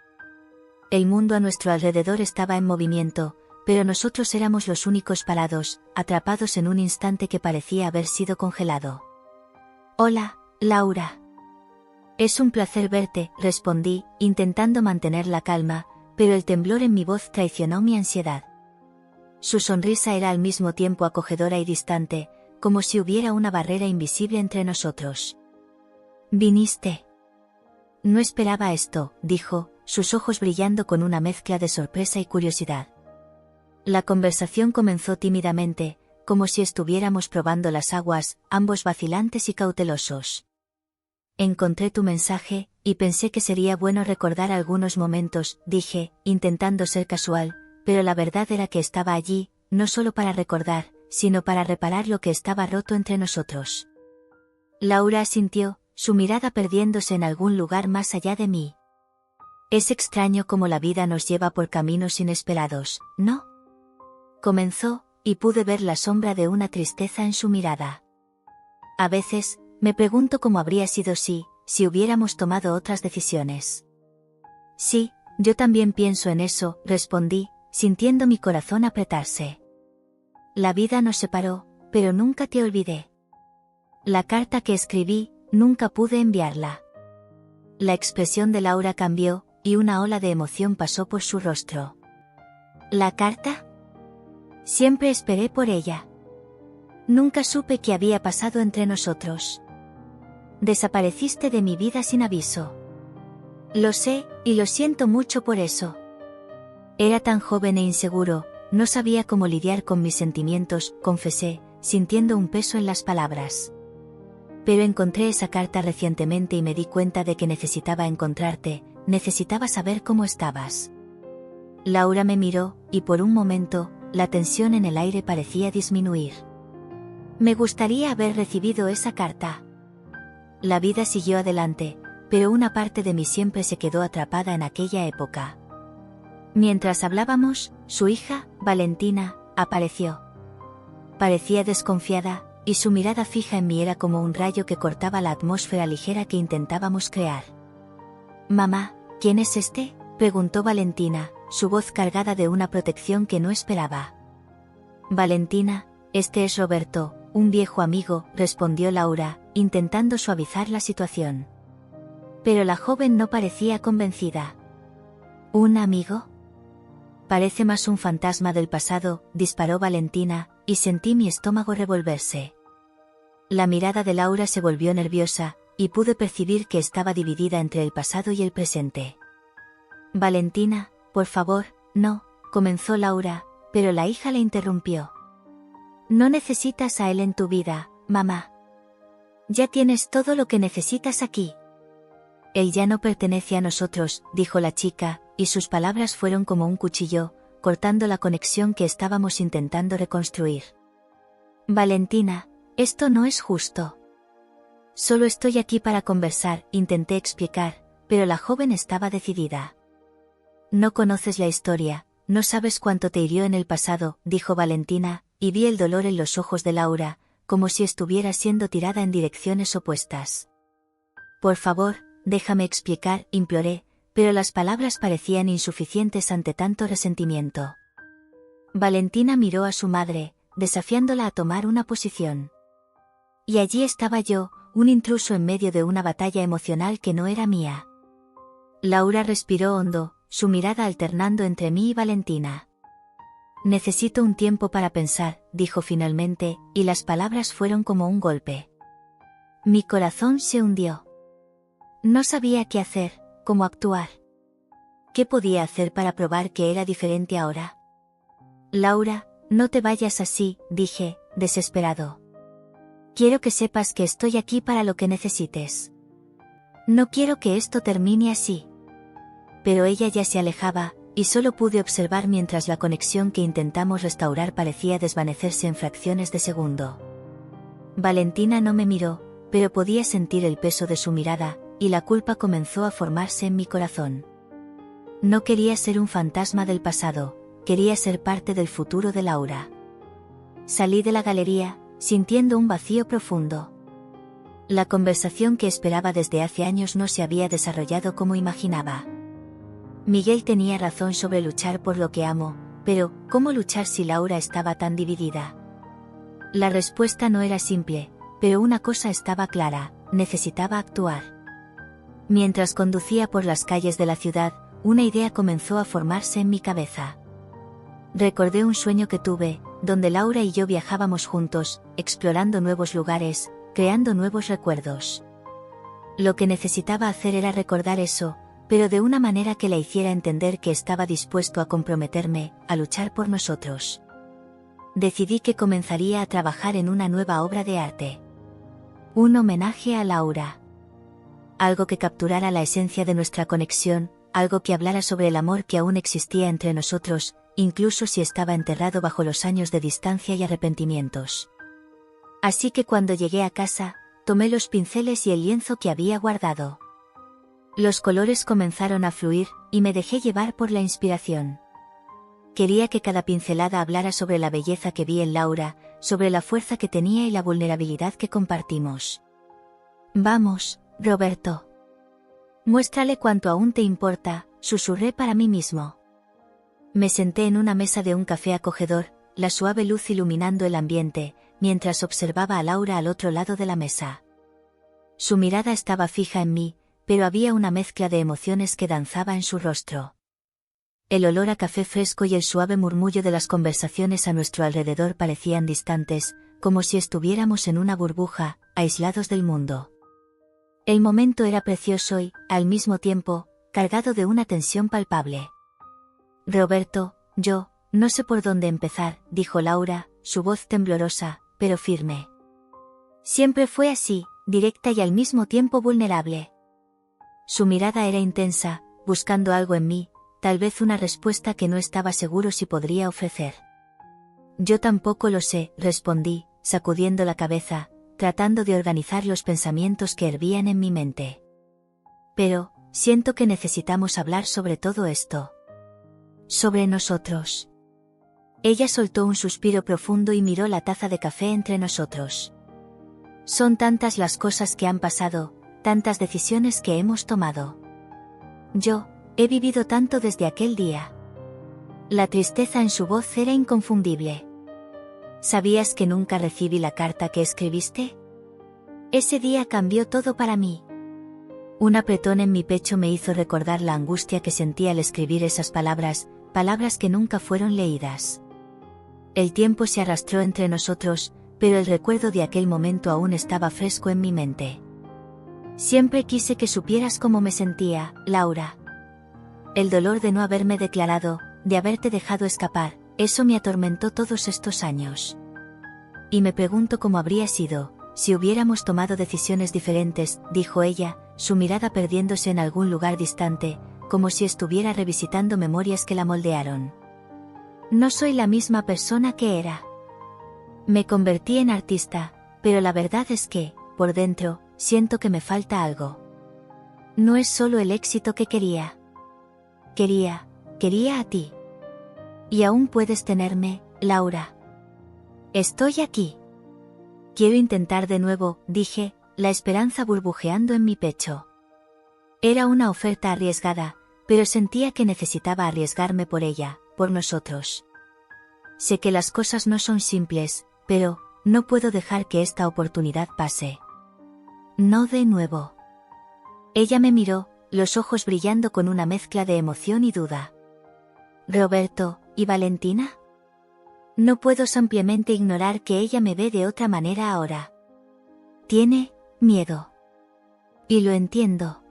El mundo a nuestro alrededor estaba en movimiento, pero nosotros éramos los únicos parados, atrapados en un instante que parecía haber sido congelado. Hola, Laura. Es un placer verte, respondí, intentando mantener la calma, pero el temblor en mi voz traicionó mi ansiedad. Su sonrisa era al mismo tiempo acogedora y distante, como si hubiera una barrera invisible entre nosotros. ¿Viniste? No esperaba esto, dijo, sus ojos brillando con una mezcla de sorpresa y curiosidad. La conversación comenzó tímidamente, como si estuviéramos probando las aguas, ambos vacilantes y cautelosos. Encontré tu mensaje, y pensé que sería bueno recordar algunos momentos, dije, intentando ser casual, pero la verdad era que estaba allí, no solo para recordar, sino para reparar lo que estaba roto entre nosotros. Laura asintió, su mirada perdiéndose en algún lugar más allá de mí. Es extraño cómo la vida nos lleva por caminos inesperados, ¿no? Comenzó, y pude ver la sombra de una tristeza en su mirada. A veces, me pregunto cómo habría sido si hubiéramos tomado otras decisiones. Sí, yo también pienso en eso, respondí, sintiendo mi corazón apretarse. La vida nos separó, pero nunca te olvidé. La carta que escribí, nunca pude enviarla. La expresión de Laura cambió, y una ola de emoción pasó por su rostro. ¿La carta? Siempre esperé por ella. Nunca supe qué había pasado entre nosotros. Desapareciste de mi vida sin aviso. Lo sé, y lo siento mucho por eso. Era tan joven e inseguro, no sabía cómo lidiar con mis sentimientos, confesé, sintiendo un peso en las palabras. Pero encontré esa carta recientemente y me di cuenta de que necesitaba encontrarte, necesitaba saber cómo estabas. Laura me miró, y por un momento, la tensión en el aire parecía disminuir. Me gustaría haber recibido esa carta. La vida siguió adelante, pero una parte de mí siempre se quedó atrapada en aquella época. Mientras hablábamos, su hija, Valentina, apareció. Parecía desconfiada, y su mirada fija en mí era como un rayo que cortaba la atmósfera ligera que intentábamos crear. «Mamá, ¿quién es este?», preguntó Valentina, su voz cargada de una protección que no esperaba. «Valentina, este es Roberto, un viejo amigo», respondió Laura, intentando suavizar la situación. Pero la joven no parecía convencida. «¿Un amigo?». «Parece más un fantasma del pasado», disparó Valentina, y sentí mi estómago revolverse. La mirada de Laura se volvió nerviosa, y pude percibir que estaba dividida entre el pasado y el presente. «Valentina, por favor, no», comenzó Laura, pero la hija la interrumpió. «No necesitas a él en tu vida, mamá. Ya tienes todo lo que necesitas aquí». «Él ya no pertenece a nosotros», dijo la chica, y sus palabras fueron como un cuchillo, cortando la conexión que estábamos intentando reconstruir. «Valentina, esto no es justo». «Solo estoy aquí para conversar», intenté explicar, pero la joven estaba decidida. «No conoces la historia, no sabes cuánto te hirió en el pasado», dijo Valentina, y vi el dolor en los ojos de Laura, como si estuviera siendo tirada en direcciones opuestas. «Por favor, déjame explicar», imploré, pero las palabras parecían insuficientes ante tanto resentimiento. Valentina miró a su madre, desafiándola a tomar una posición. Y allí estaba yo, un intruso en medio de una batalla emocional que no era mía. Laura respiró hondo, su mirada alternando entre mí y Valentina. «Necesito un tiempo para pensar», dijo finalmente, y las palabras fueron como un golpe. Mi corazón se hundió. No sabía qué hacer, cómo actuar. ¿Qué podía hacer para probar que era diferente ahora? «Laura, no te vayas así», dije, desesperado. «Quiero que sepas que estoy aquí para lo que necesites. No quiero que esto termine así». Pero ella ya se alejaba, y solo pude observar mientras la conexión que intentamos restaurar parecía desvanecerse en fracciones de segundo. Valentina no me miró, pero podía sentir el peso de su mirada, y la culpa comenzó a formarse en mi corazón. No quería ser un fantasma del pasado, quería ser parte del futuro de Laura. Salí de la galería, sintiendo un vacío profundo. La conversación que esperaba desde hace años no se había desarrollado como imaginaba. Miguel tenía razón sobre luchar por lo que amo, pero ¿cómo luchar si Laura estaba tan dividida? La respuesta no era simple, pero una cosa estaba clara: necesitaba actuar. Mientras conducía por las calles de la ciudad, una idea comenzó a formarse en mi cabeza. Recordé un sueño que tuve, donde Laura y yo viajábamos juntos, explorando nuevos lugares, creando nuevos recuerdos. Lo que necesitaba hacer era recordar eso, pero de una manera que la hiciera entender que estaba dispuesto a comprometerme, a luchar por nosotros. Decidí que comenzaría a trabajar en una nueva obra de arte. Un homenaje a Laura. Algo que capturara la esencia de nuestra conexión, algo que hablara sobre el amor que aún existía entre nosotros, incluso si estaba enterrado bajo los años de distancia y arrepentimientos. Así que cuando llegué a casa, tomé los pinceles y el lienzo que había guardado. Los colores comenzaron a fluir, y me dejé llevar por la inspiración. Quería que cada pincelada hablara sobre la belleza que vi en Laura, sobre la fuerza que tenía y la vulnerabilidad que compartimos. «Vamos, Roberto. Muéstrale cuánto aún te importa», susurré para mí mismo. Me senté en una mesa de un café acogedor, la suave luz iluminando el ambiente, mientras observaba a Laura al otro lado de la mesa. Su mirada estaba fija en mí, pero había una mezcla de emociones que danzaba en su rostro. El olor a café fresco y el suave murmullo de las conversaciones a nuestro alrededor parecían distantes, como si estuviéramos en una burbuja, aislados del mundo. El momento era precioso y, al mismo tiempo, cargado de una tensión palpable. «Roberto, no sé por dónde empezar», dijo Laura, su voz temblorosa, pero firme. Siempre fue así, directa y al mismo tiempo vulnerable. Su mirada era intensa, buscando algo en mí, tal vez una respuesta que no estaba seguro si podría ofrecer. Yo tampoco lo sé, respondí, sacudiendo la cabeza, tratando de organizar los pensamientos que hervían en mi mente. Pero, siento que necesitamos hablar sobre todo esto. Sobre nosotros. Ella soltó un suspiro profundo y miró la taza de café entre nosotros. Son tantas las cosas que han pasado, tantas decisiones que hemos tomado. Yo, he vivido tanto desde aquel día. La tristeza en su voz era inconfundible. ¿Sabías que nunca recibí la carta que escribiste? Ese día cambió todo para mí. Un apretón en mi pecho me hizo recordar la angustia que sentía al escribir esas palabras, palabras que nunca fueron leídas. El tiempo se arrastró entre nosotros, pero el recuerdo de aquel momento aún estaba fresco en mi mente. Siempre quise que supieras cómo me sentía, Laura. El dolor de no haberme declarado, de haberte dejado escapar, eso me atormentó todos estos años. Y me pregunto cómo habría sido, si hubiéramos tomado decisiones diferentes, dijo ella, su mirada perdiéndose en algún lugar distante, como si estuviera revisitando memorias que la moldearon. No soy la misma persona que era. Me convertí en artista, pero la verdad es que, por dentro, siento que me falta algo. No es solo el éxito que quería. Quería a ti. Y aún puedes tenerme, Laura. Estoy aquí. Quiero intentar de nuevo, dije, la esperanza burbujeando en mi pecho. Era una oferta arriesgada, pero sentía que necesitaba arriesgarme por ella, por nosotros. Sé que las cosas no son simples, pero no puedo dejar que esta oportunidad pase. No de nuevo. Ella me miró, los ojos brillando con una mezcla de emoción y duda. ¿Roberto y Valentina? No puedo simplemente ignorar que ella me ve de otra manera ahora. Tiene miedo. Y lo entiendo.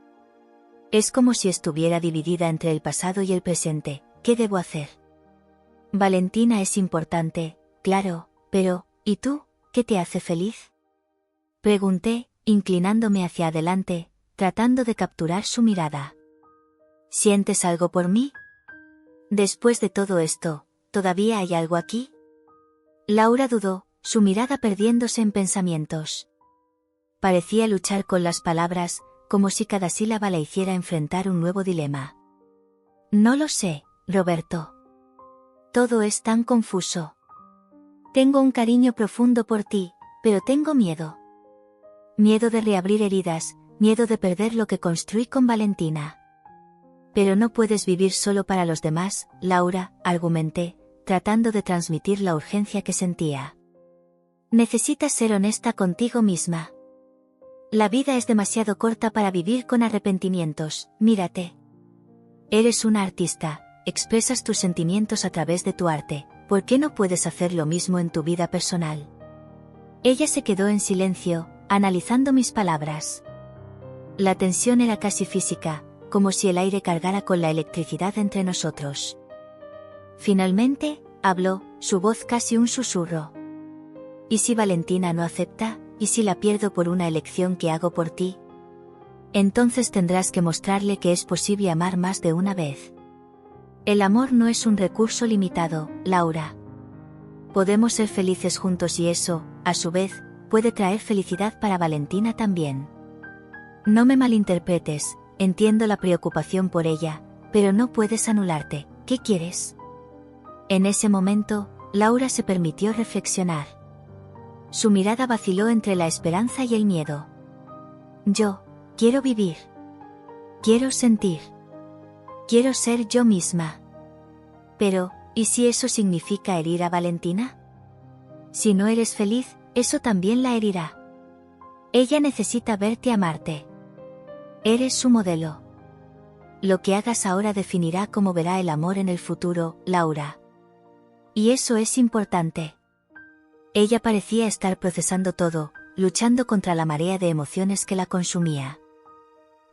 Es como si estuviera dividida entre el pasado y el presente. ¿Qué debo hacer? Valentina es importante, claro, pero, ¿y tú, qué te hace feliz? Pregunté, inclinándome hacia adelante, tratando de capturar su mirada. ¿Sientes algo por mí? Después de todo esto, ¿todavía hay algo aquí? Laura dudó, su mirada perdiéndose en pensamientos. Parecía luchar con las palabras, como si cada sílaba la hiciera enfrentar un nuevo dilema. No lo sé, Roberto. Todo es tan confuso. Tengo un cariño profundo por ti, pero tengo miedo. Miedo de reabrir heridas, miedo de perder lo que construí con Valentina. Pero no puedes vivir solo para los demás, Laura, argumenté, tratando de transmitir la urgencia que sentía. Necesitas ser honesta contigo misma. La vida es demasiado corta para vivir con arrepentimientos, mírate. Eres una artista, expresas tus sentimientos a través de tu arte, ¿por qué no puedes hacer lo mismo en tu vida personal? Ella se quedó en silencio, analizando mis palabras. La tensión era casi física, como si el aire cargara con la electricidad entre nosotros. Finalmente, habló, su voz casi un susurro. ¿Y si Valentina no acepta? ¿Y si la pierdo por una elección que hago por ti? Entonces tendrás que mostrarle que es posible amar más de una vez. El amor no es un recurso limitado, Laura. Podemos ser felices juntos y eso, a su vez, puede traer felicidad para Valentina también. No me malinterpretes, entiendo la preocupación por ella, pero no puedes anularte. ¿Qué quieres? En ese momento, Laura se permitió reflexionar. Su mirada vaciló entre la esperanza y el miedo. Yo, quiero vivir. Quiero sentir. Quiero ser yo misma. Pero, ¿y si eso significa herir a Valentina? Si no eres feliz, eso también la herirá. Ella necesita verte amarte. Eres su modelo. Lo que hagas ahora definirá cómo verá el amor en el futuro, Laura. Y eso es importante. Ella parecía estar procesando todo, luchando contra la marea de emociones que la consumía.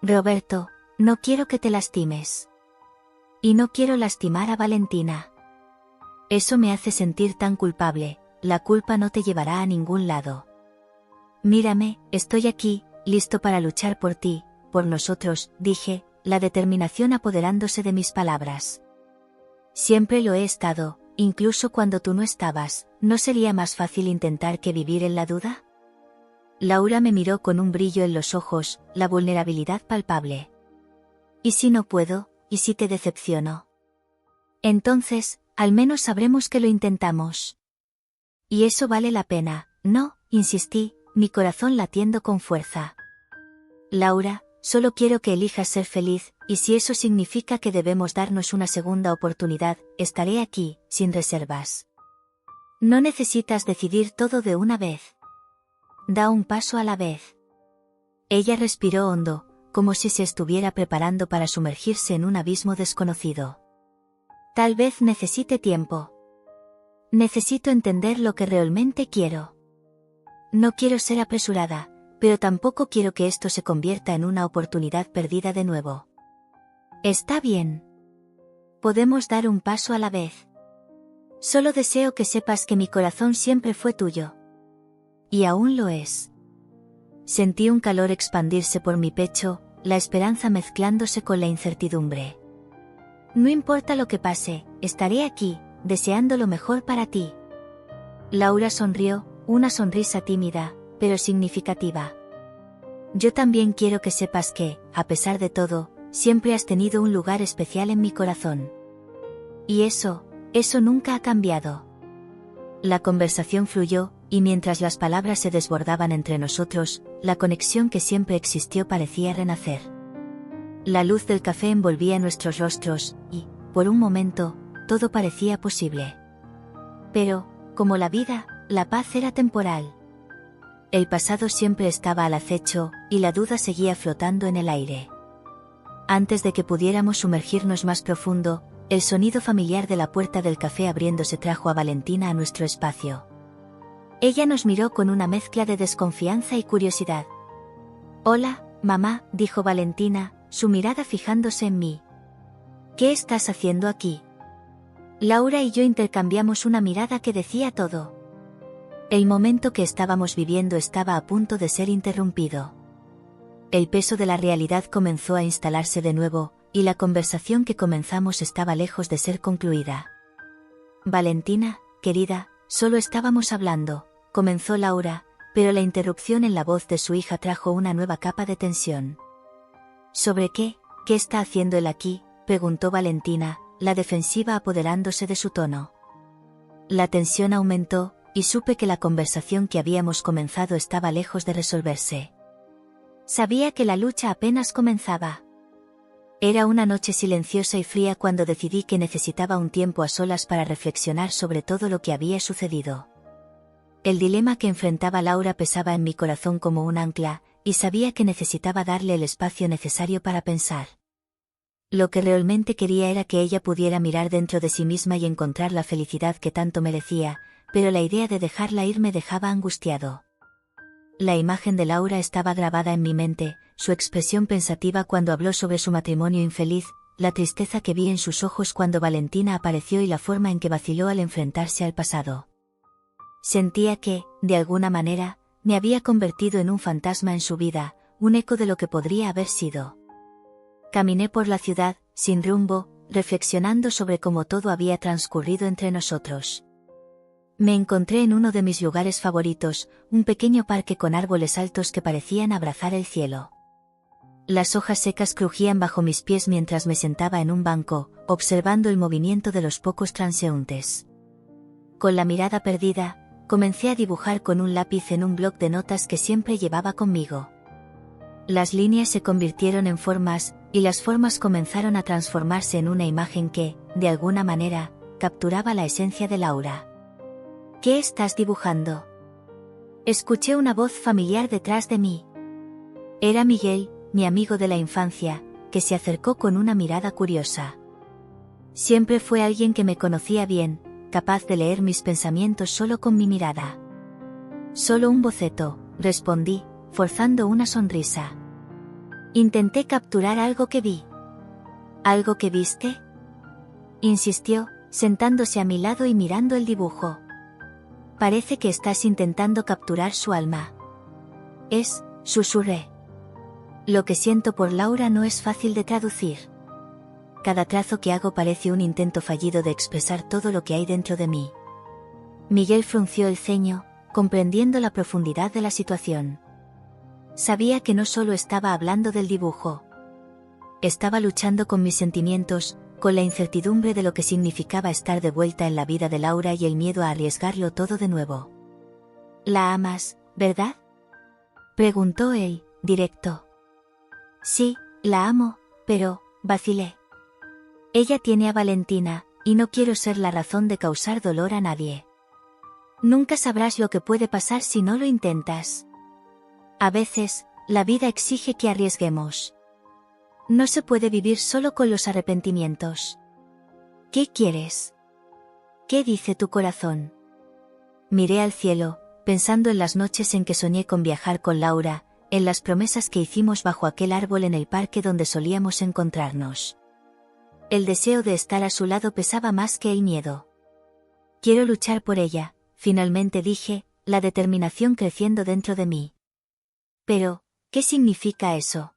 Roberto, no quiero que te lastimes. Y no quiero lastimar a Valentina. Eso me hace sentir tan culpable, la culpa no te llevará a ningún lado. Mírame, estoy aquí, listo para luchar por ti, por nosotros, dije, la determinación apoderándose de mis palabras. Siempre lo he estado, incluso cuando tú no estabas. ¿No sería más fácil intentar que vivir en la duda? Laura me miró con un brillo en los ojos, la vulnerabilidad palpable. ¿Y si no puedo? ¿Y si te decepciono? Entonces, al menos sabremos que lo intentamos. Y eso vale la pena, ¿no? Insistí, mi corazón latiendo con fuerza. Laura, solo quiero que elijas ser feliz, y si eso significa que debemos darnos una segunda oportunidad, estaré aquí, sin reservas. No necesitas decidir todo de una vez. Da un paso a la vez. Ella respiró hondo, como si se estuviera preparando para sumergirse en un abismo desconocido. Tal vez necesite tiempo. Necesito entender lo que realmente quiero. No quiero ser apresurada, pero tampoco quiero que esto se convierta en una oportunidad perdida de nuevo. Está bien. Podemos dar un paso a la vez. Solo deseo que sepas que mi corazón siempre fue tuyo. Y aún lo es. Sentí un calor expandirse por mi pecho, la esperanza mezclándose con la incertidumbre. No importa lo que pase, estaré aquí, deseando lo mejor para ti. Laura sonrió, una sonrisa tímida, pero significativa. Yo también quiero que sepas que, a pesar de todo, siempre has tenido un lugar especial en mi corazón. Y eso nunca ha cambiado. La conversación fluyó, y mientras las palabras se desbordaban entre nosotros, la conexión que siempre existió parecía renacer. La luz del café envolvía nuestros rostros, y, por un momento, todo parecía posible. Pero, como la vida, la paz era temporal. El pasado siempre estaba al acecho, y la duda seguía flotando en el aire. Antes de que pudiéramos sumergirnos más profundo, el sonido familiar de la puerta del café abriéndose trajo a Valentina a nuestro espacio. Ella nos miró con una mezcla de desconfianza y curiosidad. «Hola, mamá», dijo Valentina, su mirada fijándose en mí. «¿Qué estás haciendo aquí?» Laura y yo intercambiamos una mirada que decía todo. El momento que estábamos viviendo estaba a punto de ser interrumpido. El peso de la realidad comenzó a instalarse de nuevo, y la conversación que comenzamos estaba lejos de ser concluida. «Valentina, querida, solo estábamos hablando», comenzó Laura, pero la interrupción en la voz de su hija trajo una nueva capa de tensión. «¿Sobre qué? ¿Qué está haciendo él aquí?», preguntó Valentina, la defensiva apoderándose de su tono. La tensión aumentó, y supe que la conversación que habíamos comenzado estaba lejos de resolverse. Sabía que la lucha apenas comenzaba. Era una noche silenciosa y fría cuando decidí que necesitaba un tiempo a solas para reflexionar sobre todo lo que había sucedido. El dilema que enfrentaba Laura pesaba en mi corazón como un ancla, y sabía que necesitaba darle el espacio necesario para pensar. Lo que realmente quería era que ella pudiera mirar dentro de sí misma y encontrar la felicidad que tanto merecía, pero la idea de dejarla ir me dejaba angustiado. La imagen de Laura estaba grabada en mi mente, su expresión pensativa cuando habló sobre su matrimonio infeliz, la tristeza que vi en sus ojos cuando Valentina apareció y la forma en que vaciló al enfrentarse al pasado. Sentía que, de alguna manera, me había convertido en un fantasma en su vida, un eco de lo que podría haber sido. Caminé por la ciudad, sin rumbo, reflexionando sobre cómo todo había transcurrido entre nosotros. Me encontré en uno de mis lugares favoritos, un pequeño parque con árboles altos que parecían abrazar el cielo. Las hojas secas crujían bajo mis pies mientras me sentaba en un banco, observando el movimiento de los pocos transeúntes. Con la mirada perdida, comencé a dibujar con un lápiz en un bloc de notas que siempre llevaba conmigo. Las líneas se convirtieron en formas, y las formas comenzaron a transformarse en una imagen que, de alguna manera, capturaba la esencia de Laura. «¿Qué estás dibujando?», escuché una voz familiar detrás de mí. Era Miguel, mi amigo de la infancia, que se acercó con una mirada curiosa. Siempre fue alguien que me conocía bien, capaz de leer mis pensamientos solo con mi mirada. «Solo un boceto», respondí, forzando una sonrisa. «Intenté capturar algo que vi». «¿Algo que viste?», insistió, sentándose a mi lado y mirando el dibujo. «Parece que estás intentando capturar su alma». «Es», susurré. Lo que siento por Laura no es fácil de traducir. Cada trazo que hago parece un intento fallido de expresar todo lo que hay dentro de mí. Miguel frunció el ceño, comprendiendo la profundidad de la situación. Sabía que no solo estaba hablando del dibujo. Estaba luchando con mis sentimientos, con la incertidumbre de lo que significaba estar de vuelta en la vida de Laura y el miedo a arriesgarlo todo de nuevo. «¿La amas, verdad?», preguntó él, directo. «Sí, la amo, pero», vacilé. «Ella tiene a Valentina, y no quiero ser la razón de causar dolor a nadie. Nunca sabrás lo que puede pasar si no lo intentas. A veces, la vida exige que arriesguemos. No se puede vivir solo con los arrepentimientos. ¿Qué quieres? ¿Qué dice tu corazón?». Miré al cielo, pensando en las noches en que soñé con viajar con Laura, en las promesas que hicimos bajo aquel árbol en el parque donde solíamos encontrarnos. El deseo de estar a su lado pesaba más que el miedo. «Quiero luchar por ella», finalmente dije, la determinación creciendo dentro de mí. «Pero, ¿qué significa eso?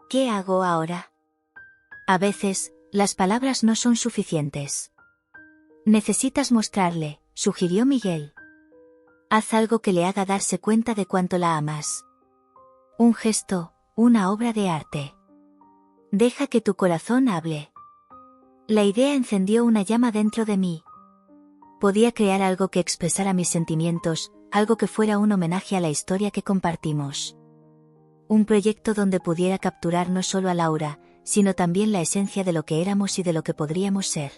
¿Qué hago ahora?». A veces, las palabras no son suficientes. «Necesitas mostrarle», sugirió Miguel. «Haz algo que le haga darse cuenta de cuánto la amas. Un gesto, una obra de arte. Deja que tu corazón hable». La idea encendió una llama dentro de mí. Podía crear algo que expresara mis sentimientos, algo que fuera un homenaje a la historia que compartimos. Un proyecto donde pudiera capturar no solo a Laura, sino también la esencia de lo que éramos y de lo que podríamos ser.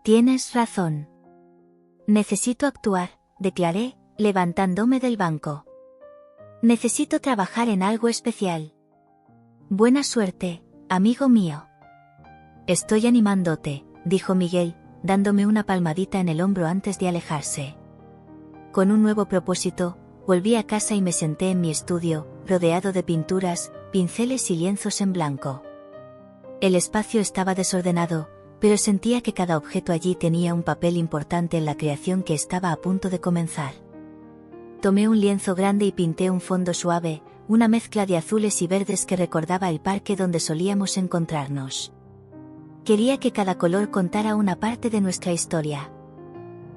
«Tienes razón. Necesito actuar», declaré, levantándome del banco. «Necesito trabajar en algo especial. Buena suerte, amigo mío». «Estoy animándote», dijo Miguel, dándome una palmadita en el hombro antes de alejarse. Con un nuevo propósito, volví a casa y me senté en mi estudio, rodeado de pinturas, pinceles y lienzos en blanco. El espacio estaba desordenado, pero sentía que cada objeto allí tenía un papel importante en la creación que estaba a punto de comenzar. Tomé un lienzo grande y pinté un fondo suave, una mezcla de azules y verdes que recordaba el parque donde solíamos encontrarnos. Quería que cada color contara una parte de nuestra historia.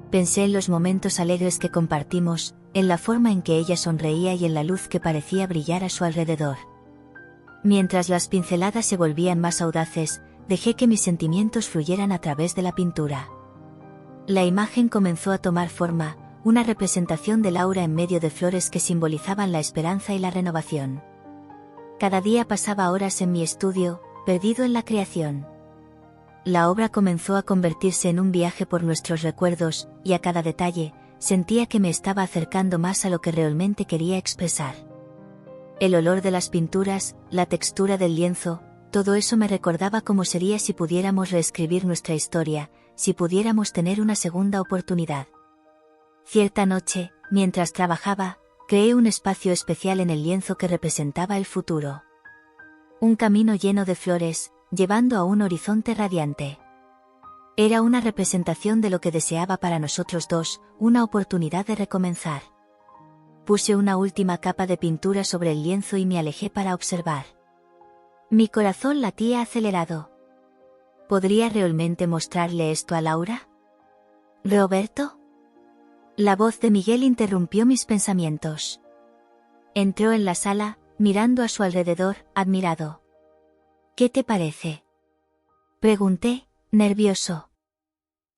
Pensé en los momentos alegres que compartimos, en la forma en que ella sonreía y en la luz que parecía brillar a su alrededor. Mientras las pinceladas se volvían más audaces, dejé que mis sentimientos fluyeran a través de la pintura. La imagen comenzó a tomar forma, una representación de Laura en medio de flores que simbolizaban la esperanza y la renovación. Cada día pasaba horas en mi estudio, perdido en la creación. La obra comenzó a convertirse en un viaje por nuestros recuerdos, y a cada detalle, sentía que me estaba acercando más a lo que realmente quería expresar. El olor de las pinturas, la textura del lienzo, todo eso me recordaba cómo sería si pudiéramos reescribir nuestra historia, si pudiéramos tener una segunda oportunidad. Cierta noche, mientras trabajaba, creé un espacio especial en el lienzo que representaba el futuro. Un camino lleno de flores, llevando a un horizonte radiante. Era una representación de lo que deseaba para nosotros dos, una oportunidad de recomenzar. Puse una última capa de pintura sobre el lienzo y me alejé para observar. Mi corazón latía acelerado. ¿Podría realmente mostrarle esto a Laura? ¿Roberto? La voz de Miguel interrumpió mis pensamientos. Entró en la sala, mirando a su alrededor, admirado. «¿Qué te parece?», pregunté, nervioso.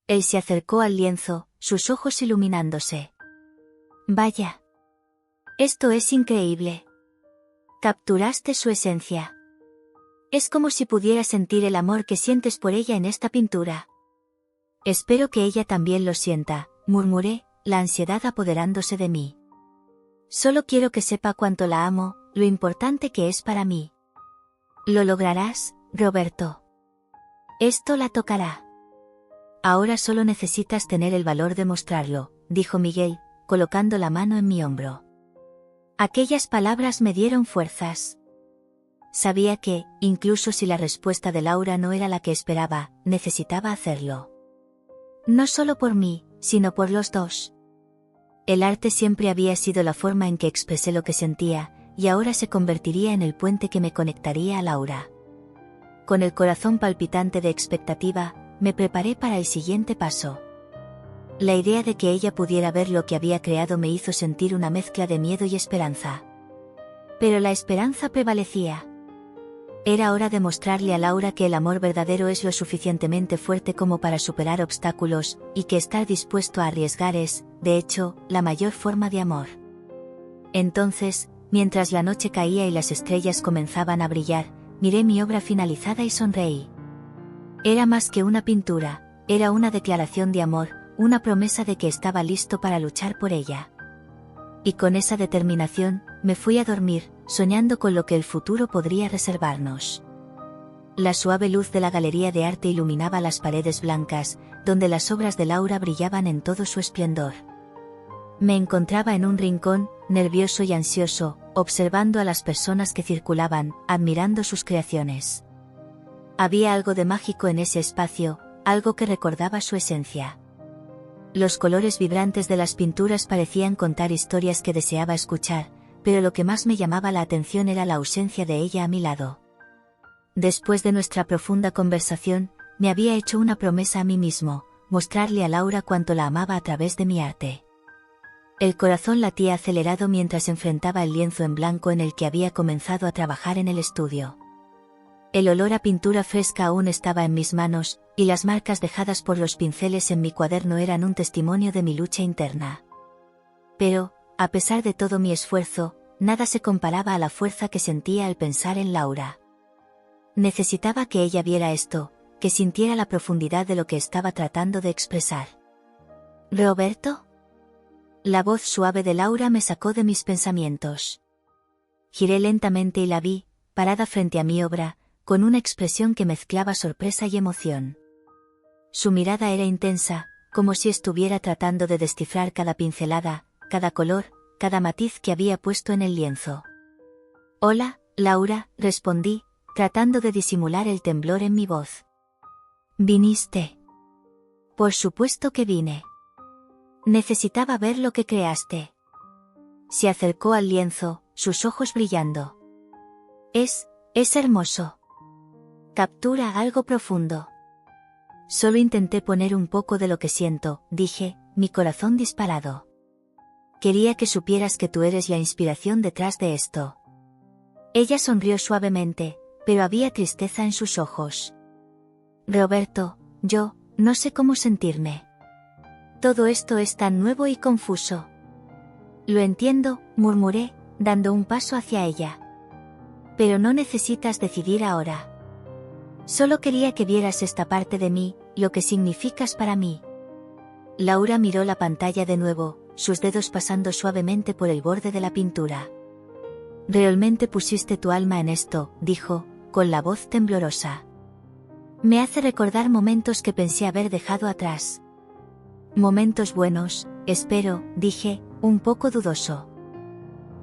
Él se acercó al lienzo, sus ojos iluminándose. «Vaya. Esto es increíble. Capturaste su esencia. Es como si pudiera sentir el amor que sientes por ella en esta pintura». «Espero que ella también lo sienta», murmuré, la ansiedad apoderándose de mí. «Solo quiero que sepa cuánto la amo, lo importante que es para mí». «Lo lograrás, Roberto. Esto la tocará. Ahora solo necesitas tener el valor de mostrarlo», dijo Miguel, colocando la mano en mi hombro. Aquellas palabras me dieron fuerzas. Sabía que, incluso si la respuesta de Laura no era la que esperaba, necesitaba hacerlo. No solo por mí, sino por los dos. El arte siempre había sido la forma en que expresé lo que sentía, y ahora se convertiría en el puente que me conectaría a Laura. Con el corazón palpitante de expectativa, me preparé para el siguiente paso. La idea de que ella pudiera ver lo que había creado me hizo sentir una mezcla de miedo y esperanza. Pero la esperanza prevalecía. Era hora de mostrarle a Laura que el amor verdadero es lo suficientemente fuerte como para superar obstáculos, y que estar dispuesto a arriesgar es, de hecho, la mayor forma de amor. Entonces, mientras la noche caía y las estrellas comenzaban a brillar, miré mi obra finalizada y sonreí. Era más que una pintura, era una declaración de amor, una promesa de que estaba listo para luchar por ella. Y con esa determinación, me fui a dormir, soñando con lo que el futuro podría reservarnos. La suave luz de la galería de arte iluminaba las paredes blancas, donde las obras de Laura brillaban en todo su esplendor. Me encontraba en un rincón, nervioso y ansioso, observando a las personas que circulaban, admirando sus creaciones. Había algo de mágico en ese espacio, algo que recordaba su esencia. Los colores vibrantes de las pinturas parecían contar historias que deseaba escuchar, pero lo que más me llamaba la atención era la ausencia de ella a mi lado. Después de nuestra profunda conversación, me había hecho una promesa a mí mismo, mostrarle a Laura cuánto la amaba a través de mi arte. El corazón latía acelerado mientras enfrentaba el lienzo en blanco en el que había comenzado a trabajar en el estudio. El olor a pintura fresca aún estaba en mis manos, y las marcas dejadas por los pinceles en mi cuaderno eran un testimonio de mi lucha interna. Pero, a pesar de todo mi esfuerzo, nada se comparaba a la fuerza que sentía al pensar en Laura. Necesitaba que ella viera esto, que sintiera la profundidad de lo que estaba tratando de expresar. ¿Roberto? La voz suave de Laura me sacó de mis pensamientos. Giré lentamente y la vi, parada frente a mi obra, con una expresión que mezclaba sorpresa y emoción. Su mirada era intensa, como si estuviera tratando de descifrar cada pincelada, cada color, cada matiz que había puesto en el lienzo. «Hola, Laura», respondí, tratando de disimular el temblor en mi voz. «¿Viniste?» «Por supuesto que vine. Necesitaba ver lo que creaste». Se acercó al lienzo, sus ojos brillando. Es hermoso. Captura algo profundo». Solo intenté poner un poco de lo que siento, dije, mi corazón disparado. Quería que supieras que tú eres la inspiración detrás de esto. Ella sonrió suavemente, pero había tristeza en sus ojos. Roberto, yo, no sé cómo sentirme. Todo esto es tan nuevo y confuso. Lo entiendo, murmuré, dando un paso hacia ella. Pero no necesitas decidir ahora. Solo quería que vieras esta parte de mí, lo que significas para mí. Laura miró la pantalla de nuevo, sus dedos pasando suavemente por el borde de la pintura. «Realmente pusiste tu alma en esto», dijo, con la voz temblorosa. «Me hace recordar momentos que pensé haber dejado atrás». «Momentos buenos, espero», dije, un poco dudoso.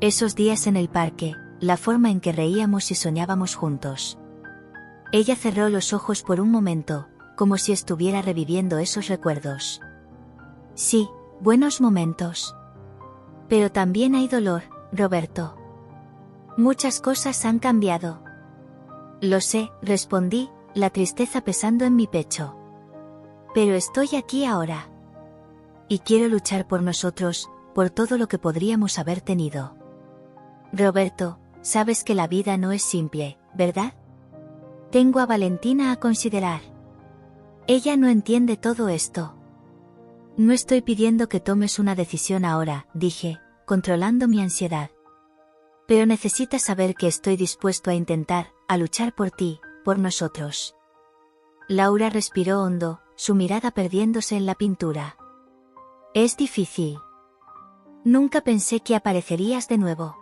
«Esos días en el parque, la forma en que reíamos y soñábamos juntos». Ella cerró los ojos por un momento, como si estuviera reviviendo esos recuerdos. «Sí, buenos momentos. Pero también hay dolor, Roberto. Muchas cosas han cambiado». «Lo sé», respondí, la tristeza pesando en mi pecho. «Pero estoy aquí ahora. Y quiero luchar por nosotros, por todo lo que podríamos haber tenido». «Roberto, sabes que la vida no es simple, ¿verdad? Tengo a Valentina a considerar. Ella no entiende todo esto». «No estoy pidiendo que tomes una decisión ahora», dije, controlando mi ansiedad. «Pero necesitas saber que estoy dispuesto a intentar, a luchar por ti, por nosotros». Laura respiró hondo, su mirada perdiéndose en la pintura. «Es difícil. Nunca pensé que aparecerías de nuevo.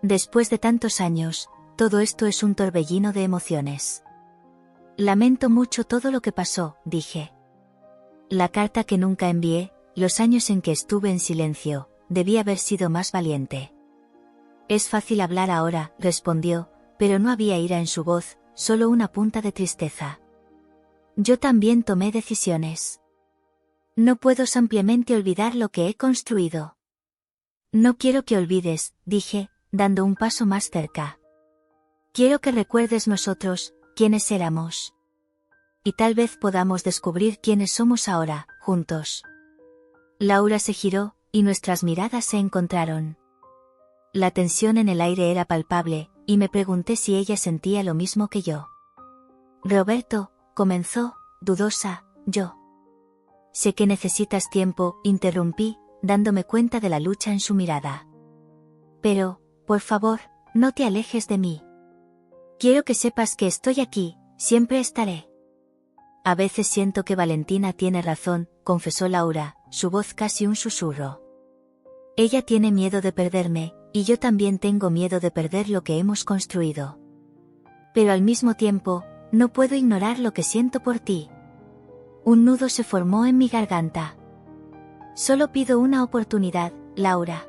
Después de tantos años, todo esto es un torbellino de emociones. Lamento mucho todo lo que pasó», dije. «La carta que nunca envié, los años en que estuve en silencio, debí haber sido más valiente». «Es fácil hablar ahora», respondió, pero no había ira en su voz, solo una punta de tristeza. «Yo también tomé decisiones. No puedo simplemente olvidar lo que he construido». «No quiero que olvides», dije, dando un paso más cerca. Quiero que recuerdes nosotros, quiénes éramos. Y tal vez podamos descubrir quiénes somos ahora, juntos. Laura se giró, y nuestras miradas se encontraron. La tensión en el aire era palpable, y me pregunté si ella sentía lo mismo que yo. Roberto, comenzó, dudosa, yo. Sé que necesitas tiempo, interrumpí, dándome cuenta de la lucha en su mirada. Pero, por favor, no te alejes de mí. Quiero que sepas que estoy aquí, siempre estaré. A veces siento que Valentina tiene razón, confesó Laura, su voz casi un susurro. Ella tiene miedo de perderme, y yo también tengo miedo de perder lo que hemos construido. Pero al mismo tiempo, no puedo ignorar lo que siento por ti. Un nudo se formó en mi garganta. Solo pido una oportunidad, Laura.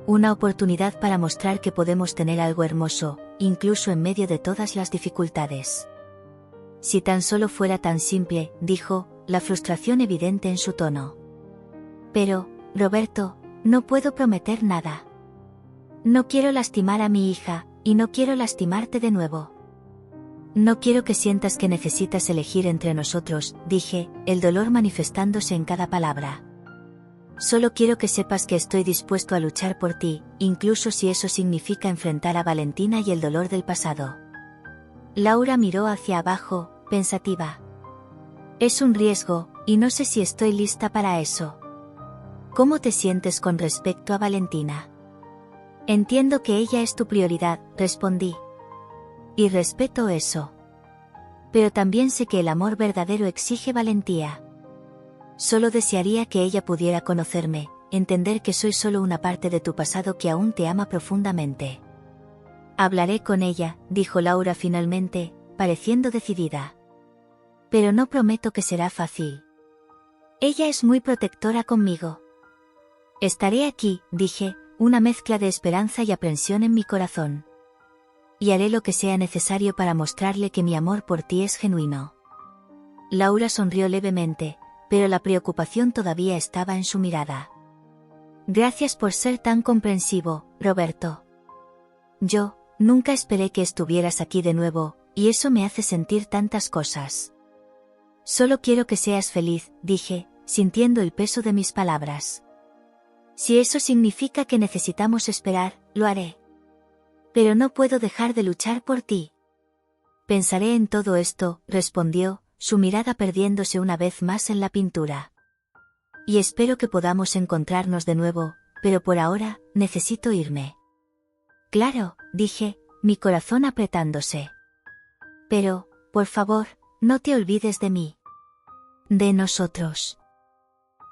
Una oportunidad para mostrar que podemos tener algo hermoso, incluso en medio de todas las dificultades. Si tan solo fuera tan simple, dijo, la frustración evidente en su tono. Pero, Roberto, no puedo prometer nada. No quiero lastimar a mi hija, y no quiero lastimarte de nuevo. No quiero que sientas que necesitas elegir entre nosotros, dije, el dolor manifestándose en cada palabra. Solo quiero que sepas que estoy dispuesto a luchar por ti, incluso si eso significa enfrentar a Valentina y el dolor del pasado. Laura miró hacia abajo, pensativa. Es un riesgo, y no sé si estoy lista para eso. ¿Cómo te sientes con respecto a Valentina? Entiendo que ella es tu prioridad, respondí. Y respeto eso. Pero también sé que el amor verdadero exige valentía. Solo desearía que ella pudiera conocerme, entender que soy solo una parte de tu pasado que aún te ama profundamente. Hablaré con ella, dijo Laura finalmente, pareciendo decidida. Pero no prometo que será fácil. Ella es muy protectora conmigo. Estaré aquí, dije, una mezcla de esperanza y aprensión en mi corazón. Y haré lo que sea necesario para mostrarle que mi amor por ti es genuino. Laura sonrió levemente, pero la preocupación todavía estaba en su mirada. Gracias por ser tan comprensivo, Roberto. Yo, nunca esperé que estuvieras aquí de nuevo, y eso me hace sentir tantas cosas. Solo quiero que seas feliz, dije, sintiendo el peso de mis palabras. Si eso significa que necesitamos esperar, lo haré. Pero no puedo dejar de luchar por ti. Pensaré en todo esto, respondió, su mirada perdiéndose una vez más en la pintura. Y espero que podamos encontrarnos de nuevo, pero por ahora, necesito irme. Claro, dije, mi corazón apretándose. Pero, por favor, no te olvides de mí. De nosotros.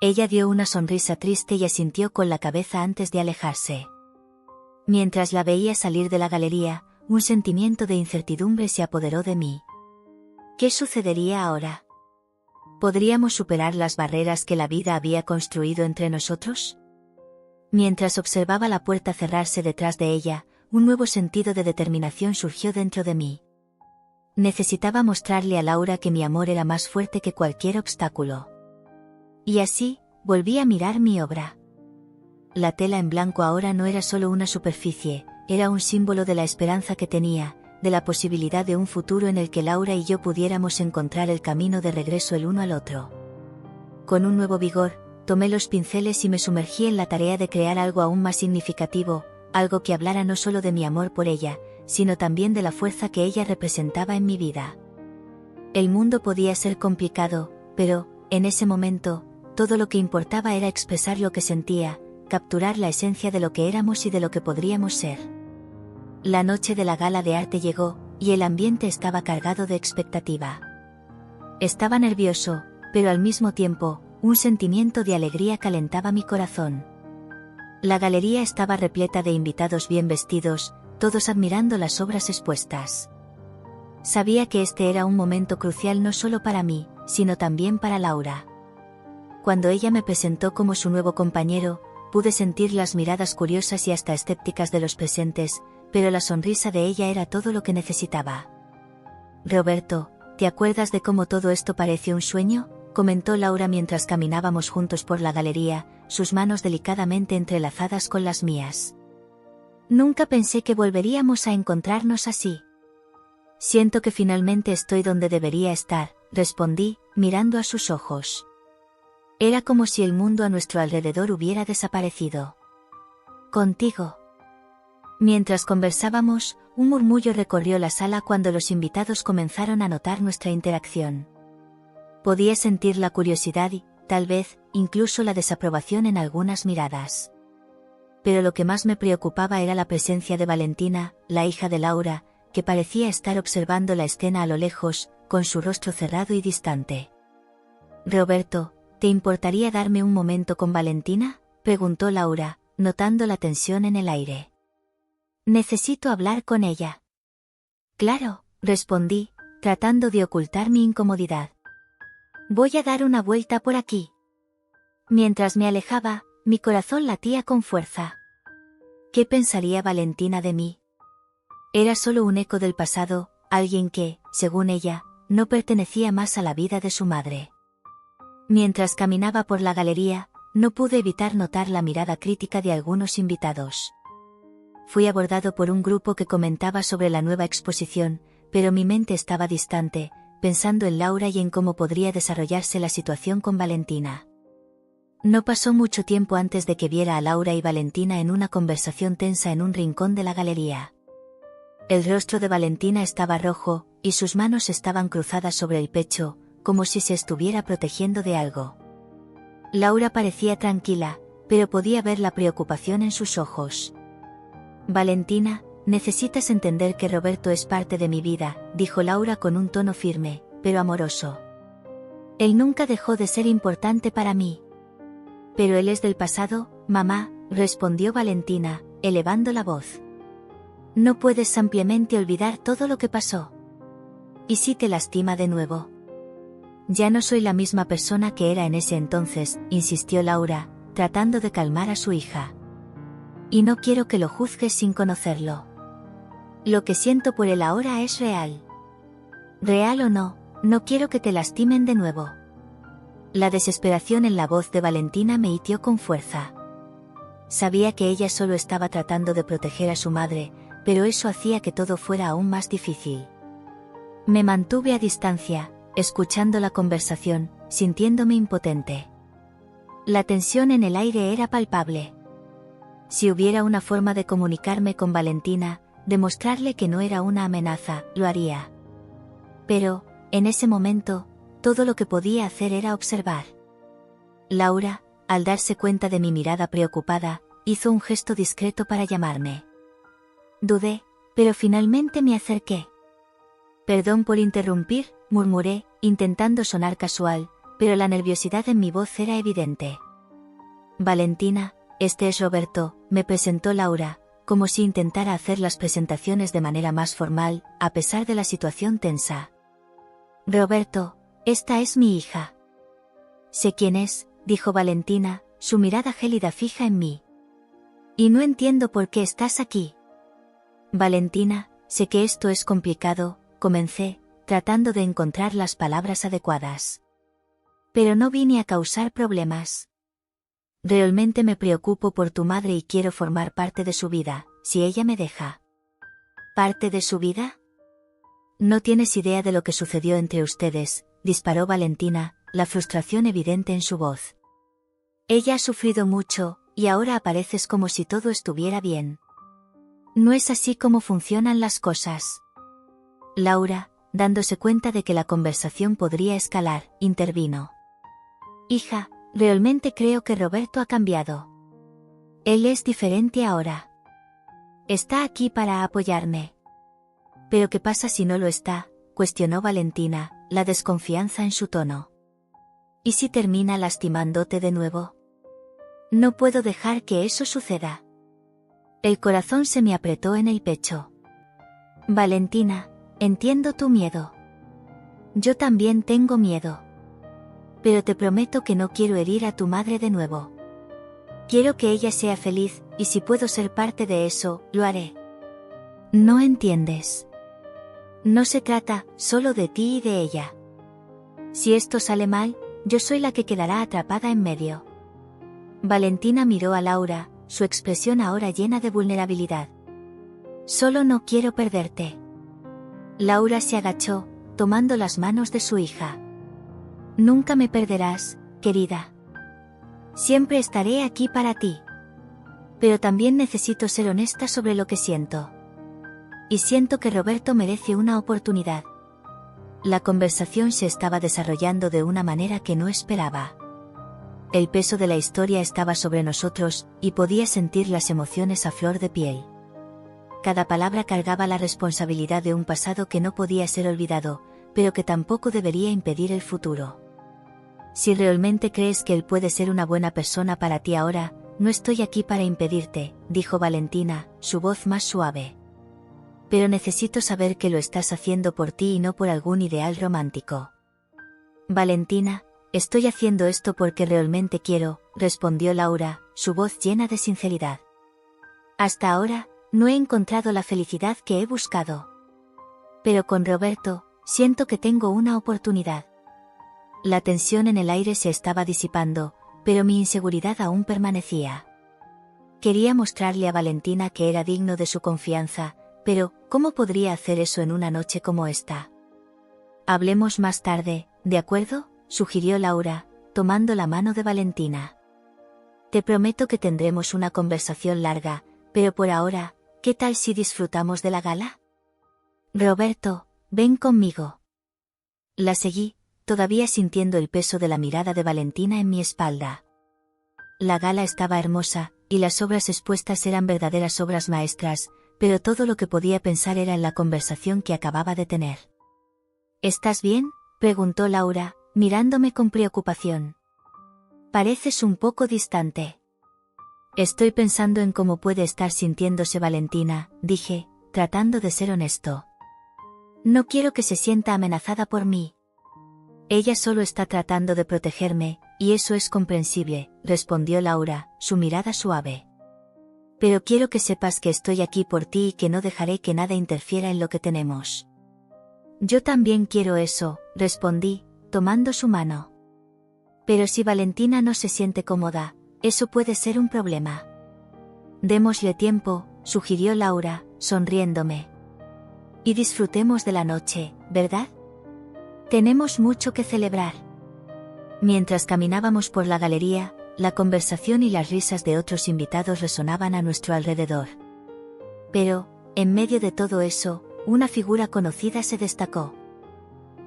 Ella dio una sonrisa triste y asintió con la cabeza antes de alejarse. Mientras la veía salir de la galería, un sentimiento de incertidumbre se apoderó de mí. ¿Qué sucedería ahora? ¿Podríamos superar las barreras que la vida había construido entre nosotros? Mientras observaba la puerta cerrarse detrás de ella, un nuevo sentido de determinación surgió dentro de mí. Necesitaba mostrarle a Laura que mi amor era más fuerte que cualquier obstáculo. Y así, volví a mirar mi obra. La tela en blanco ahora no era solo una superficie, era un símbolo de la esperanza que tenía, de la posibilidad de un futuro en el que Laura y yo pudiéramos encontrar el camino de regreso el uno al otro. Con un nuevo vigor, tomé los pinceles y me sumergí en la tarea de crear algo aún más significativo, algo que hablara no solo de mi amor por ella, sino también de la fuerza que ella representaba en mi vida. El mundo podía ser complicado, pero, en ese momento, todo lo que importaba era expresar lo que sentía, capturar la esencia de lo que éramos y de lo que podríamos ser. La noche de la gala de arte llegó, y el ambiente estaba cargado de expectativa. Estaba nervioso, pero al mismo tiempo, un sentimiento de alegría calentaba mi corazón. La galería estaba repleta de invitados bien vestidos, todos admirando las obras expuestas. Sabía que este era un momento crucial no solo para mí, sino también para Laura. Cuando ella me presentó como su nuevo compañero, pude sentir las miradas curiosas y hasta escépticas de los presentes, pero la sonrisa de ella era todo lo que necesitaba. Roberto, ¿te acuerdas de cómo todo esto pareció un sueño?, comentó Laura mientras caminábamos juntos por la galería, sus manos delicadamente entrelazadas con las mías. Nunca pensé que volveríamos a encontrarnos así. Siento que finalmente estoy donde debería estar, respondí, mirando a sus ojos. Era como si el mundo a nuestro alrededor hubiera desaparecido. Contigo. Mientras conversábamos, un murmullo recorrió la sala cuando los invitados comenzaron a notar nuestra interacción. Podía sentir la curiosidad y, tal vez, incluso la desaprobación en algunas miradas. Pero lo que más me preocupaba era la presencia de Valentina, la hija de Laura, que parecía estar observando la escena a lo lejos, con su rostro cerrado y distante. «Roberto, ¿te importaría darme un momento con Valentina?», preguntó Laura, notando la tensión en el aire. «Necesito hablar con ella». «Claro», respondí, tratando de ocultar mi incomodidad. «Voy a dar una vuelta por aquí». Mientras me alejaba, mi corazón latía con fuerza. ¿Qué pensaría Valentina de mí? Era solo un eco del pasado, alguien que, según ella, no pertenecía más a la vida de su madre. Mientras caminaba por la galería, no pude evitar notar la mirada crítica de algunos invitados. Fui abordado por un grupo que comentaba sobre la nueva exposición, pero mi mente estaba distante, pensando en Laura y en cómo podría desarrollarse la situación con Valentina. No pasó mucho tiempo antes de que viera a Laura y Valentina en una conversación tensa en un rincón de la galería. El rostro de Valentina estaba rojo, y sus manos estaban cruzadas sobre el pecho, como si se estuviera protegiendo de algo. Laura parecía tranquila, pero podía ver la preocupación en sus ojos. «Valentina, necesitas entender que Roberto es parte de mi vida», dijo Laura con un tono firme, pero amoroso. «Él nunca dejó de ser importante para mí». «Pero él es del pasado, mamá», respondió Valentina, elevando la voz. «No puedes simplemente olvidar todo lo que pasó. ¿Y si te lastima de nuevo?» «Ya no soy la misma persona que era en ese entonces», insistió Laura, tratando de calmar a su hija. «Y no quiero que lo juzgues sin conocerlo. Lo que siento por él ahora es real. Real o no, no quiero que te lastimen de nuevo». La desesperación en la voz de Valentina me hirió con fuerza. Sabía que ella solo estaba tratando de proteger a su madre, pero eso hacía que todo fuera aún más difícil. Me mantuve a distancia, escuchando la conversación, sintiéndome impotente. La tensión en el aire era palpable. Si hubiera una forma de comunicarme con Valentina, demostrarle que no era una amenaza, lo haría. Pero, en ese momento, todo lo que podía hacer era observar. Laura, al darse cuenta de mi mirada preocupada, hizo un gesto discreto para llamarme. Dudé, pero finalmente me acerqué. «Perdón por interrumpir», murmuré, intentando sonar casual, pero la nerviosidad en mi voz era evidente. «Valentina, este es Roberto», me presentó Laura, como si intentara hacer las presentaciones de manera más formal, a pesar de la situación tensa. «Roberto, esta es mi hija». «Sé quién es», dijo Valentina, su mirada gélida fija en mí. «Y no entiendo por qué estás aquí». «Valentina, sé que esto es complicado», comencé, tratando de encontrar las palabras adecuadas. «Pero no vine a causar problemas. Realmente me preocupo por tu madre y quiero formar parte de su vida, si ella me deja». «¿Parte de su vida?» «No tienes idea de lo que sucedió entre ustedes», disparó Valentina, la frustración evidente en su voz. «Ella ha sufrido mucho, y ahora apareces como si todo estuviera bien. No es así como funcionan las cosas». Laura, dándose cuenta de que la conversación podría escalar, intervino. «Hija, realmente creo que Roberto ha cambiado. Él es diferente ahora. Está aquí para apoyarme». «¿Pero qué pasa si no lo está?», cuestionó Valentina, la desconfianza en su tono. «¿Y si termina lastimándote de nuevo?». «No puedo dejar que eso suceda». El corazón se me apretó en el pecho. «Valentina, entiendo tu miedo. Yo también tengo miedo. Pero te prometo que no quiero herir a tu madre de nuevo. Quiero que ella sea feliz, y si puedo ser parte de eso, lo haré». «No entiendes. No se trata solo de ti y de ella. Si esto sale mal, yo soy la que quedará atrapada en medio». Valentina miró a Laura, su expresión ahora llena de vulnerabilidad. Solo no quiero perderte. Laura se agachó, tomando las manos de su hija. Nunca me perderás, querida. Siempre estaré aquí para ti. Pero también necesito ser honesta sobre lo que siento. Y siento que Roberto merece una oportunidad. La conversación se estaba desarrollando de una manera que no esperaba. El peso de la historia estaba sobre nosotros, y podía sentir las emociones a flor de piel. Cada palabra cargaba la responsabilidad de un pasado que no podía ser olvidado, pero que tampoco debería impedir el futuro. Si realmente crees que él puede ser una buena persona para ti ahora, no estoy aquí para impedirte, dijo Valentina, su voz más suave. Pero necesito saber que lo estás haciendo por ti y no por algún ideal romántico. Valentina, estoy haciendo esto porque realmente quiero, respondió Laura, su voz llena de sinceridad. Hasta ahora, no he encontrado la felicidad que he buscado. Pero con Roberto, siento que tengo una oportunidad. La tensión en el aire se estaba disipando, pero mi inseguridad aún permanecía. Quería mostrarle a Valentina que era digno de su confianza, pero, ¿cómo podría hacer eso en una noche como esta? Hablemos más tarde, ¿de acuerdo?, sugirió Laura, tomando la mano de Valentina. Te prometo que tendremos una conversación larga, pero por ahora, ¿qué tal si disfrutamos de la gala? Roberto, ven conmigo. La seguí, todavía sintiendo el peso de la mirada de Valentina en mi espalda. La gala estaba hermosa, y las obras expuestas eran verdaderas obras maestras, pero todo lo que podía pensar era en la conversación que acababa de tener. ¿Estás bien?, preguntó Laura, mirándome con preocupación. Pareces un poco distante. Estoy pensando en cómo puede estar sintiéndose Valentina, dije, tratando de ser honesto. No quiero que se sienta amenazada por mí. Ella solo está tratando de protegerme, y eso es comprensible, respondió Laura, su mirada suave. Pero quiero que sepas que estoy aquí por ti y que no dejaré que nada interfiera en lo que tenemos. Yo también quiero eso, respondí, tomando su mano. Pero si Valentina no se siente cómoda, eso puede ser un problema. Démosle tiempo, sugirió Laura, sonriéndome. Y disfrutemos de la noche, ¿verdad? Tenemos mucho que celebrar. Mientras caminábamos por la galería, la conversación y las risas de otros invitados resonaban a nuestro alrededor. Pero, en medio de todo eso, una figura conocida se destacó.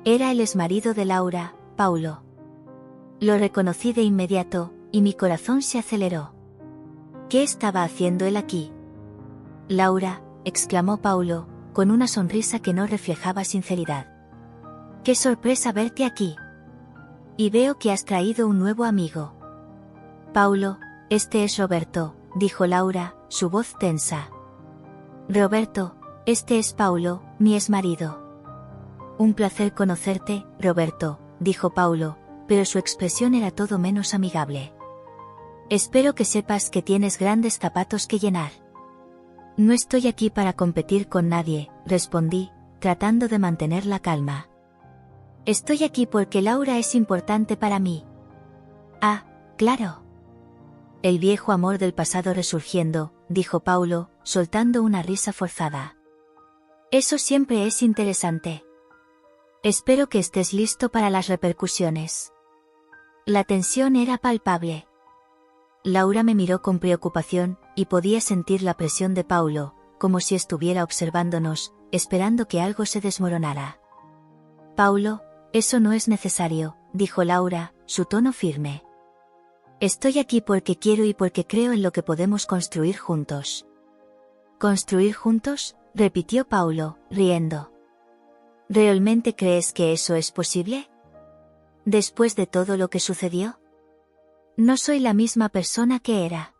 Era el exmarido de Laura, Paulo. Lo reconocí de inmediato, y mi corazón se aceleró. ¿Qué estaba haciendo él aquí? Laura, exclamó Paulo, con una sonrisa que no reflejaba sinceridad. ¡Qué sorpresa verte aquí! Y veo que has traído un nuevo amigo. Paulo, este es Roberto, dijo Laura, su voz tensa. Roberto, este es Paulo, mi exmarido. Un placer conocerte, Roberto, dijo Paulo, pero su expresión era todo menos amigable. Espero que sepas que tienes grandes zapatos que llenar. No estoy aquí para competir con nadie, respondí, tratando de mantener la calma. Estoy aquí porque Laura es importante para mí. Ah, claro. El viejo amor del pasado resurgiendo, dijo Paulo, soltando una risa forzada. Eso siempre es interesante. Espero que estés listo para las repercusiones. La tensión era palpable. Laura me miró con preocupación, y podía sentir la presión de Paulo, como si estuviera observándonos, esperando que algo se desmoronara. Paulo, eso no es necesario, dijo Laura, su tono firme. Estoy aquí porque quiero y porque creo en lo que podemos construir juntos. ¿Construir juntos?, repitió Paulo, riendo. ¿Realmente crees que eso es posible? ¿Después de todo lo que sucedió? No soy la misma persona que era.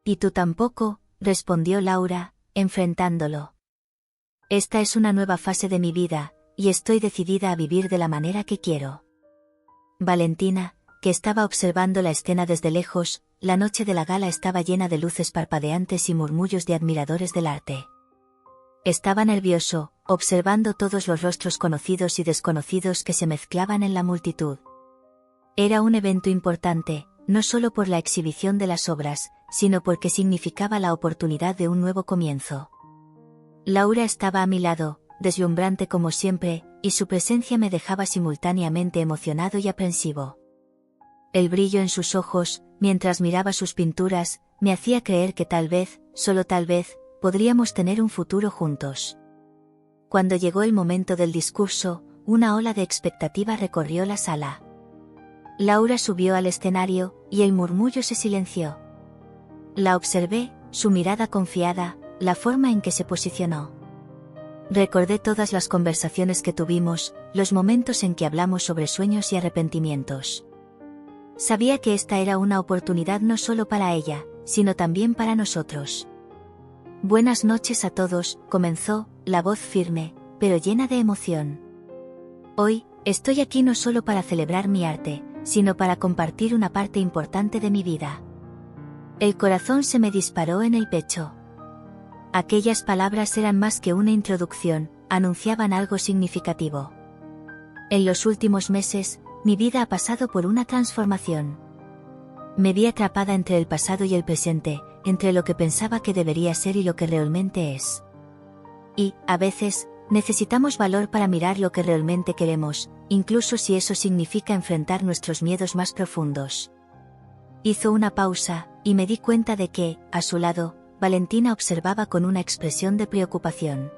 Y tú tampoco, respondió Laura, enfrentándolo. Esta es una nueva fase de mi vida, y estoy decidida a vivir de la manera que quiero. Valentina, que estaba observando la escena desde lejos, la noche de la gala estaba llena de luces parpadeantes y murmullos de admiradores del arte. Estaba nervioso, observando todos los rostros conocidos y desconocidos que se mezclaban en la multitud. Era un evento importante, no solo por la exhibición de las obras, sino porque significaba la oportunidad de un nuevo comienzo. Laura estaba a mi lado, deslumbrante como siempre, y su presencia me dejaba simultáneamente emocionado y aprensivo. El brillo en sus ojos, mientras miraba sus pinturas, me hacía creer que tal vez, solo tal vez, podríamos tener un futuro juntos. Cuando llegó el momento del discurso, una ola de expectativa recorrió la sala. Laura subió al escenario, y el murmullo se silenció. La observé, su mirada confiada, la forma en que se posicionó. Recordé todas las conversaciones que tuvimos, los momentos en que hablamos sobre sueños y arrepentimientos. Sabía que esta era una oportunidad no solo para ella, sino también para nosotros. Buenas noches a todos, comenzó, la voz firme, pero llena de emoción. Hoy, estoy aquí no solo para celebrar mi arte, sino para compartir una parte importante de mi vida. El corazón se me disparó en el pecho. Aquellas palabras eran más que una introducción, anunciaban algo significativo. En los últimos meses, mi vida ha pasado por una transformación. Me vi atrapada entre el pasado y el presente, entre lo que pensaba que debería ser y lo que realmente es. Y, a veces, necesitamos valor para mirar lo que realmente queremos, incluso si eso significa enfrentar nuestros miedos más profundos. Hizo una pausa, y me di cuenta de que, a su lado, Valentina observaba con una expresión de preocupación.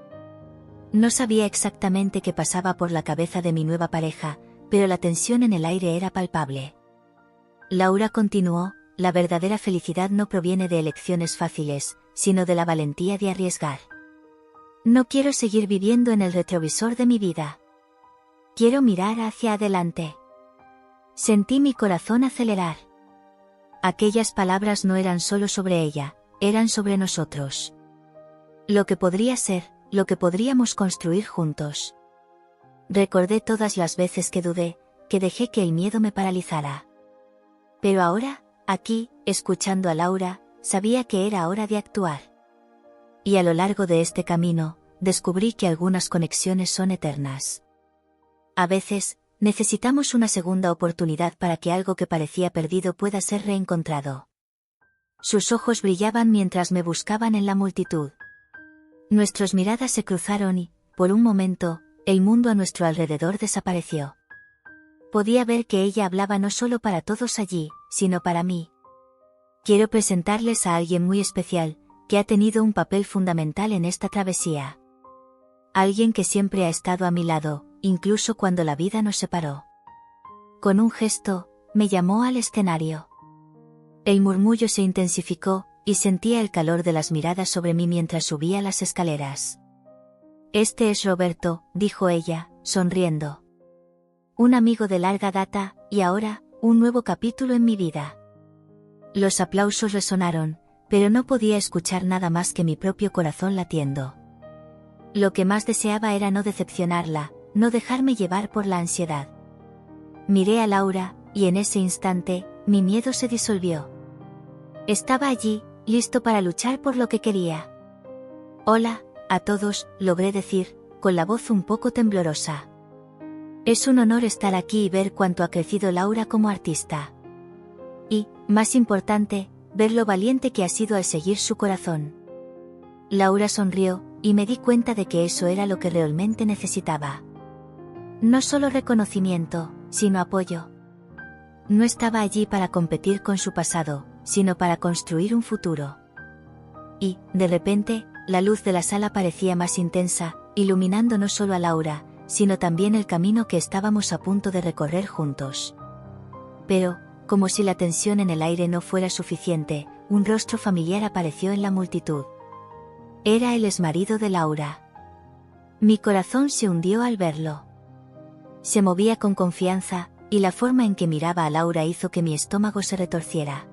No sabía exactamente qué pasaba por la cabeza de mi nueva pareja, pero la tensión en el aire era palpable. Laura continuó, la verdadera felicidad no proviene de elecciones fáciles, sino de la valentía de arriesgar. No quiero seguir viviendo en el retrovisor de mi vida. Quiero mirar hacia adelante. Sentí mi corazón acelerar. Aquellas palabras no eran solo sobre ella, eran sobre nosotros. Lo que podría ser, lo que podríamos construir juntos. Recordé todas las veces que dudé, que dejé que el miedo me paralizara. Pero ahora, aquí, escuchando a Laura, sabía que era hora de actuar. Y a lo largo de este camino, descubrí que algunas conexiones son eternas. A veces, necesitamos una segunda oportunidad para que algo que parecía perdido pueda ser reencontrado. Sus ojos brillaban mientras me buscaban en la multitud. Nuestras miradas se cruzaron y, por un momento, el mundo a nuestro alrededor desapareció. Podía ver que ella hablaba no solo para todos allí, sino para mí. Quiero presentarles a alguien muy especial, que ha tenido un papel fundamental en esta travesía. Alguien que siempre ha estado a mi lado, incluso cuando la vida nos separó. Con un gesto, me llamó al escenario. El murmullo se intensificó, y sentía el calor de las miradas sobre mí mientras subía las escaleras. Este es Roberto, dijo ella, sonriendo. Un amigo de larga data, y ahora, un nuevo capítulo en mi vida. Los aplausos resonaron, pero no podía escuchar nada más que mi propio corazón latiendo. Lo que más deseaba era no decepcionarla, no dejarme llevar por la ansiedad. Miré a Laura, y en ese instante, mi miedo se disolvió. Estaba allí, listo para luchar por lo que quería. Hola, a todos, logré decir, con la voz un poco temblorosa. Es un honor estar aquí y ver cuánto ha crecido Laura como artista. Y, más importante, ver lo valiente que ha sido al seguir su corazón. Laura sonrió, y me di cuenta de que eso era lo que realmente necesitaba. No solo reconocimiento, sino apoyo. No estaba allí para competir con su pasado, sino para construir un futuro. Y, de repente, la luz de la sala parecía más intensa, iluminando no solo a Laura, sino también el camino que estábamos a punto de recorrer juntos. Pero, como si la tensión en el aire no fuera suficiente, un rostro familiar apareció en la multitud. Era el exmarido de Laura. Mi corazón se hundió al verlo. Se movía con confianza, y la forma en que miraba a Laura hizo que mi estómago se retorciera.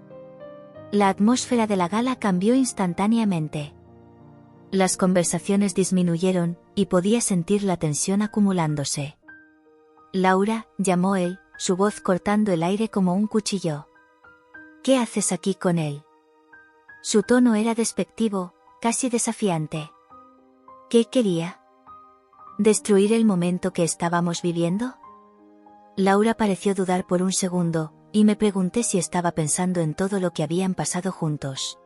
La atmósfera de la gala cambió instantáneamente. Las conversaciones disminuyeron, y podía sentir la tensión acumulándose. Laura, llamó él, su voz cortando el aire como un cuchillo. ¿Qué haces aquí con él? Su tono era despectivo, casi desafiante. ¿Qué quería? ¿Destruir el momento que estábamos viviendo? Laura pareció dudar por un segundo, y me pregunté si estaba pensando en todo lo que habían pasado juntos.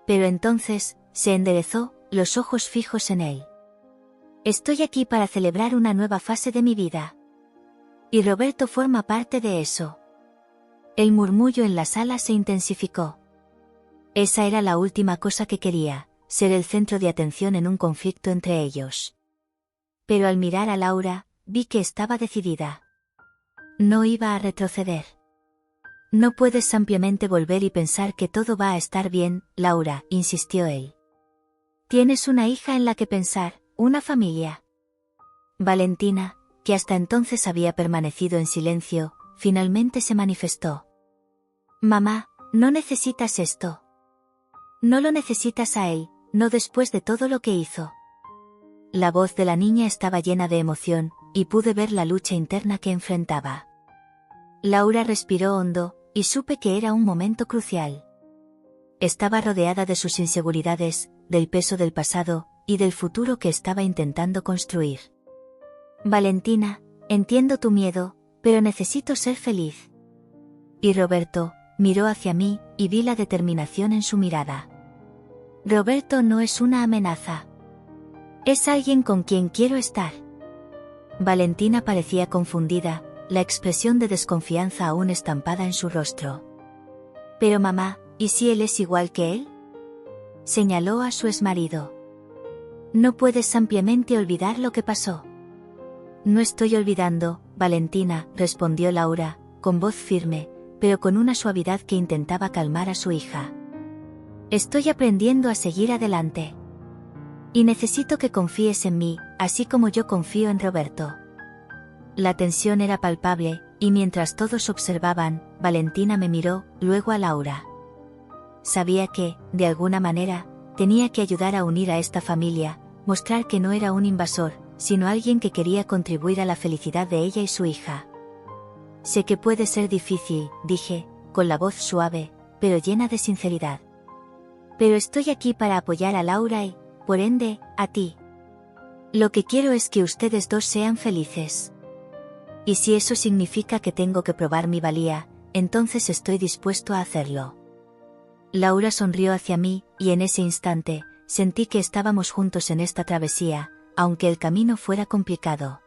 Pero entonces, se enderezó, los ojos fijos en él. Estoy aquí para celebrar una nueva fase de mi vida. Y Roberto forma parte de eso. El murmullo en la sala se intensificó. Esa era la última cosa que quería, ser el centro de atención en un conflicto entre ellos. Pero al mirar a Laura, vi que estaba decidida. No iba a retroceder. No puedes simplemente volver y pensar que todo va a estar bien, Laura, insistió él. Tienes una hija en la que pensar, una familia. Valentina, que hasta entonces había permanecido en silencio, finalmente se manifestó. Mamá, no necesitas esto. No lo necesitas a él, no después de todo lo que hizo. La voz de la niña estaba llena de emoción, y pude ver la lucha interna que enfrentaba. Laura respiró hondo, y supe que era un momento crucial. Estaba rodeada de sus inseguridades, del peso del pasado, y del futuro que estaba intentando construir. Valentina, entiendo tu miedo, pero necesito ser feliz. Y Roberto, miró hacia mí, y vi la determinación en su mirada. Roberto no es una amenaza. Es alguien con quien quiero estar. Valentina parecía confundida, la expresión de desconfianza aún estampada en su rostro. Pero mamá, ¿y si él es igual que él? Señaló a su exmarido. No puedes simplemente olvidar lo que pasó. No estoy olvidando, Valentina, respondió Laura, con voz firme, pero con una suavidad que intentaba calmar a su hija. Estoy aprendiendo a seguir adelante. Y necesito que confíes en mí, así como yo confío en Roberto. La tensión era palpable, y mientras todos observaban, Valentina me miró, luego a Laura. Sabía que, de alguna manera, tenía que ayudar a unir a esta familia, mostrar que no era un invasor, sino alguien que quería contribuir a la felicidad de ella y su hija. Sé que puede ser difícil, dije, con la voz suave, pero llena de sinceridad. Pero estoy aquí para apoyar a Laura y, por ende, a ti. Lo que quiero es que ustedes dos sean felices. Y si eso significa que tengo que probar mi valía, entonces estoy dispuesto a hacerlo. Laura sonrió hacia mí, y en ese instante, sentí que estábamos juntos en esta travesía, aunque el camino fuera complicado.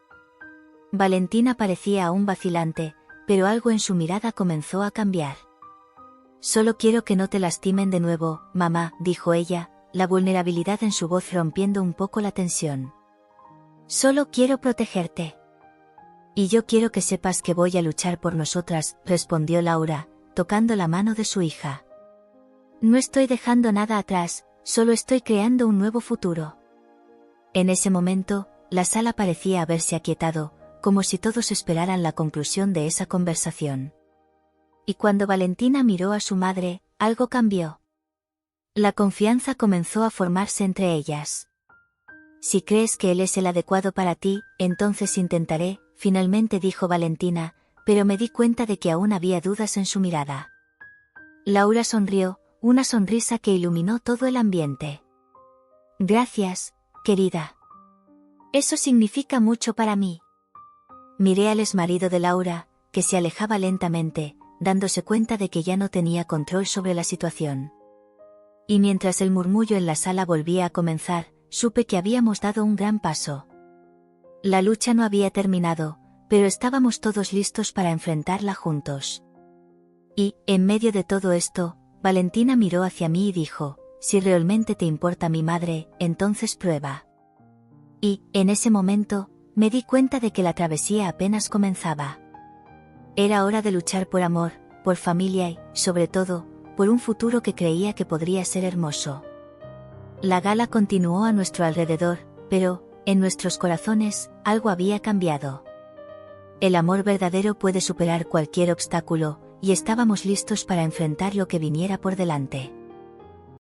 Valentina parecía aún vacilante, pero algo en su mirada comenzó a cambiar. Solo quiero que no te lastimen de nuevo, mamá, dijo ella, la vulnerabilidad en su voz rompiendo un poco la tensión. Solo quiero protegerte. Y yo quiero que sepas que voy a luchar por nosotras, respondió Laura, tocando la mano de su hija. No estoy dejando nada atrás, solo estoy creando un nuevo futuro. En ese momento, la sala parecía haberse aquietado, como si todos esperaran la conclusión de esa conversación. Y cuando Valentina miró a su madre, algo cambió. La confianza comenzó a formarse entre ellas. Si crees que él es el adecuado para ti, entonces intentaré, finalmente dijo Valentina, pero me di cuenta de que aún había dudas en su mirada. Laura sonrió, una sonrisa que iluminó todo el ambiente. Gracias, querida. Eso significa mucho para mí. Miré al exmarido de Laura, que se alejaba lentamente, dándose cuenta de que ya no tenía control sobre la situación. Y mientras el murmullo en la sala volvía a comenzar, supe que habíamos dado un gran paso. La lucha no había terminado, pero estábamos todos listos para enfrentarla juntos. Y, en medio de todo esto, Valentina miró hacia mí y dijo, si realmente te importa mi madre, entonces prueba. Y, en ese momento, me di cuenta de que la travesía apenas comenzaba. Era hora de luchar por amor, por familia y, sobre todo, por un futuro que creía que podría ser hermoso. La gala continuó a nuestro alrededor, pero, en nuestros corazones, algo había cambiado. El amor verdadero puede superar cualquier obstáculo, y estábamos listos para enfrentar lo que viniera por delante.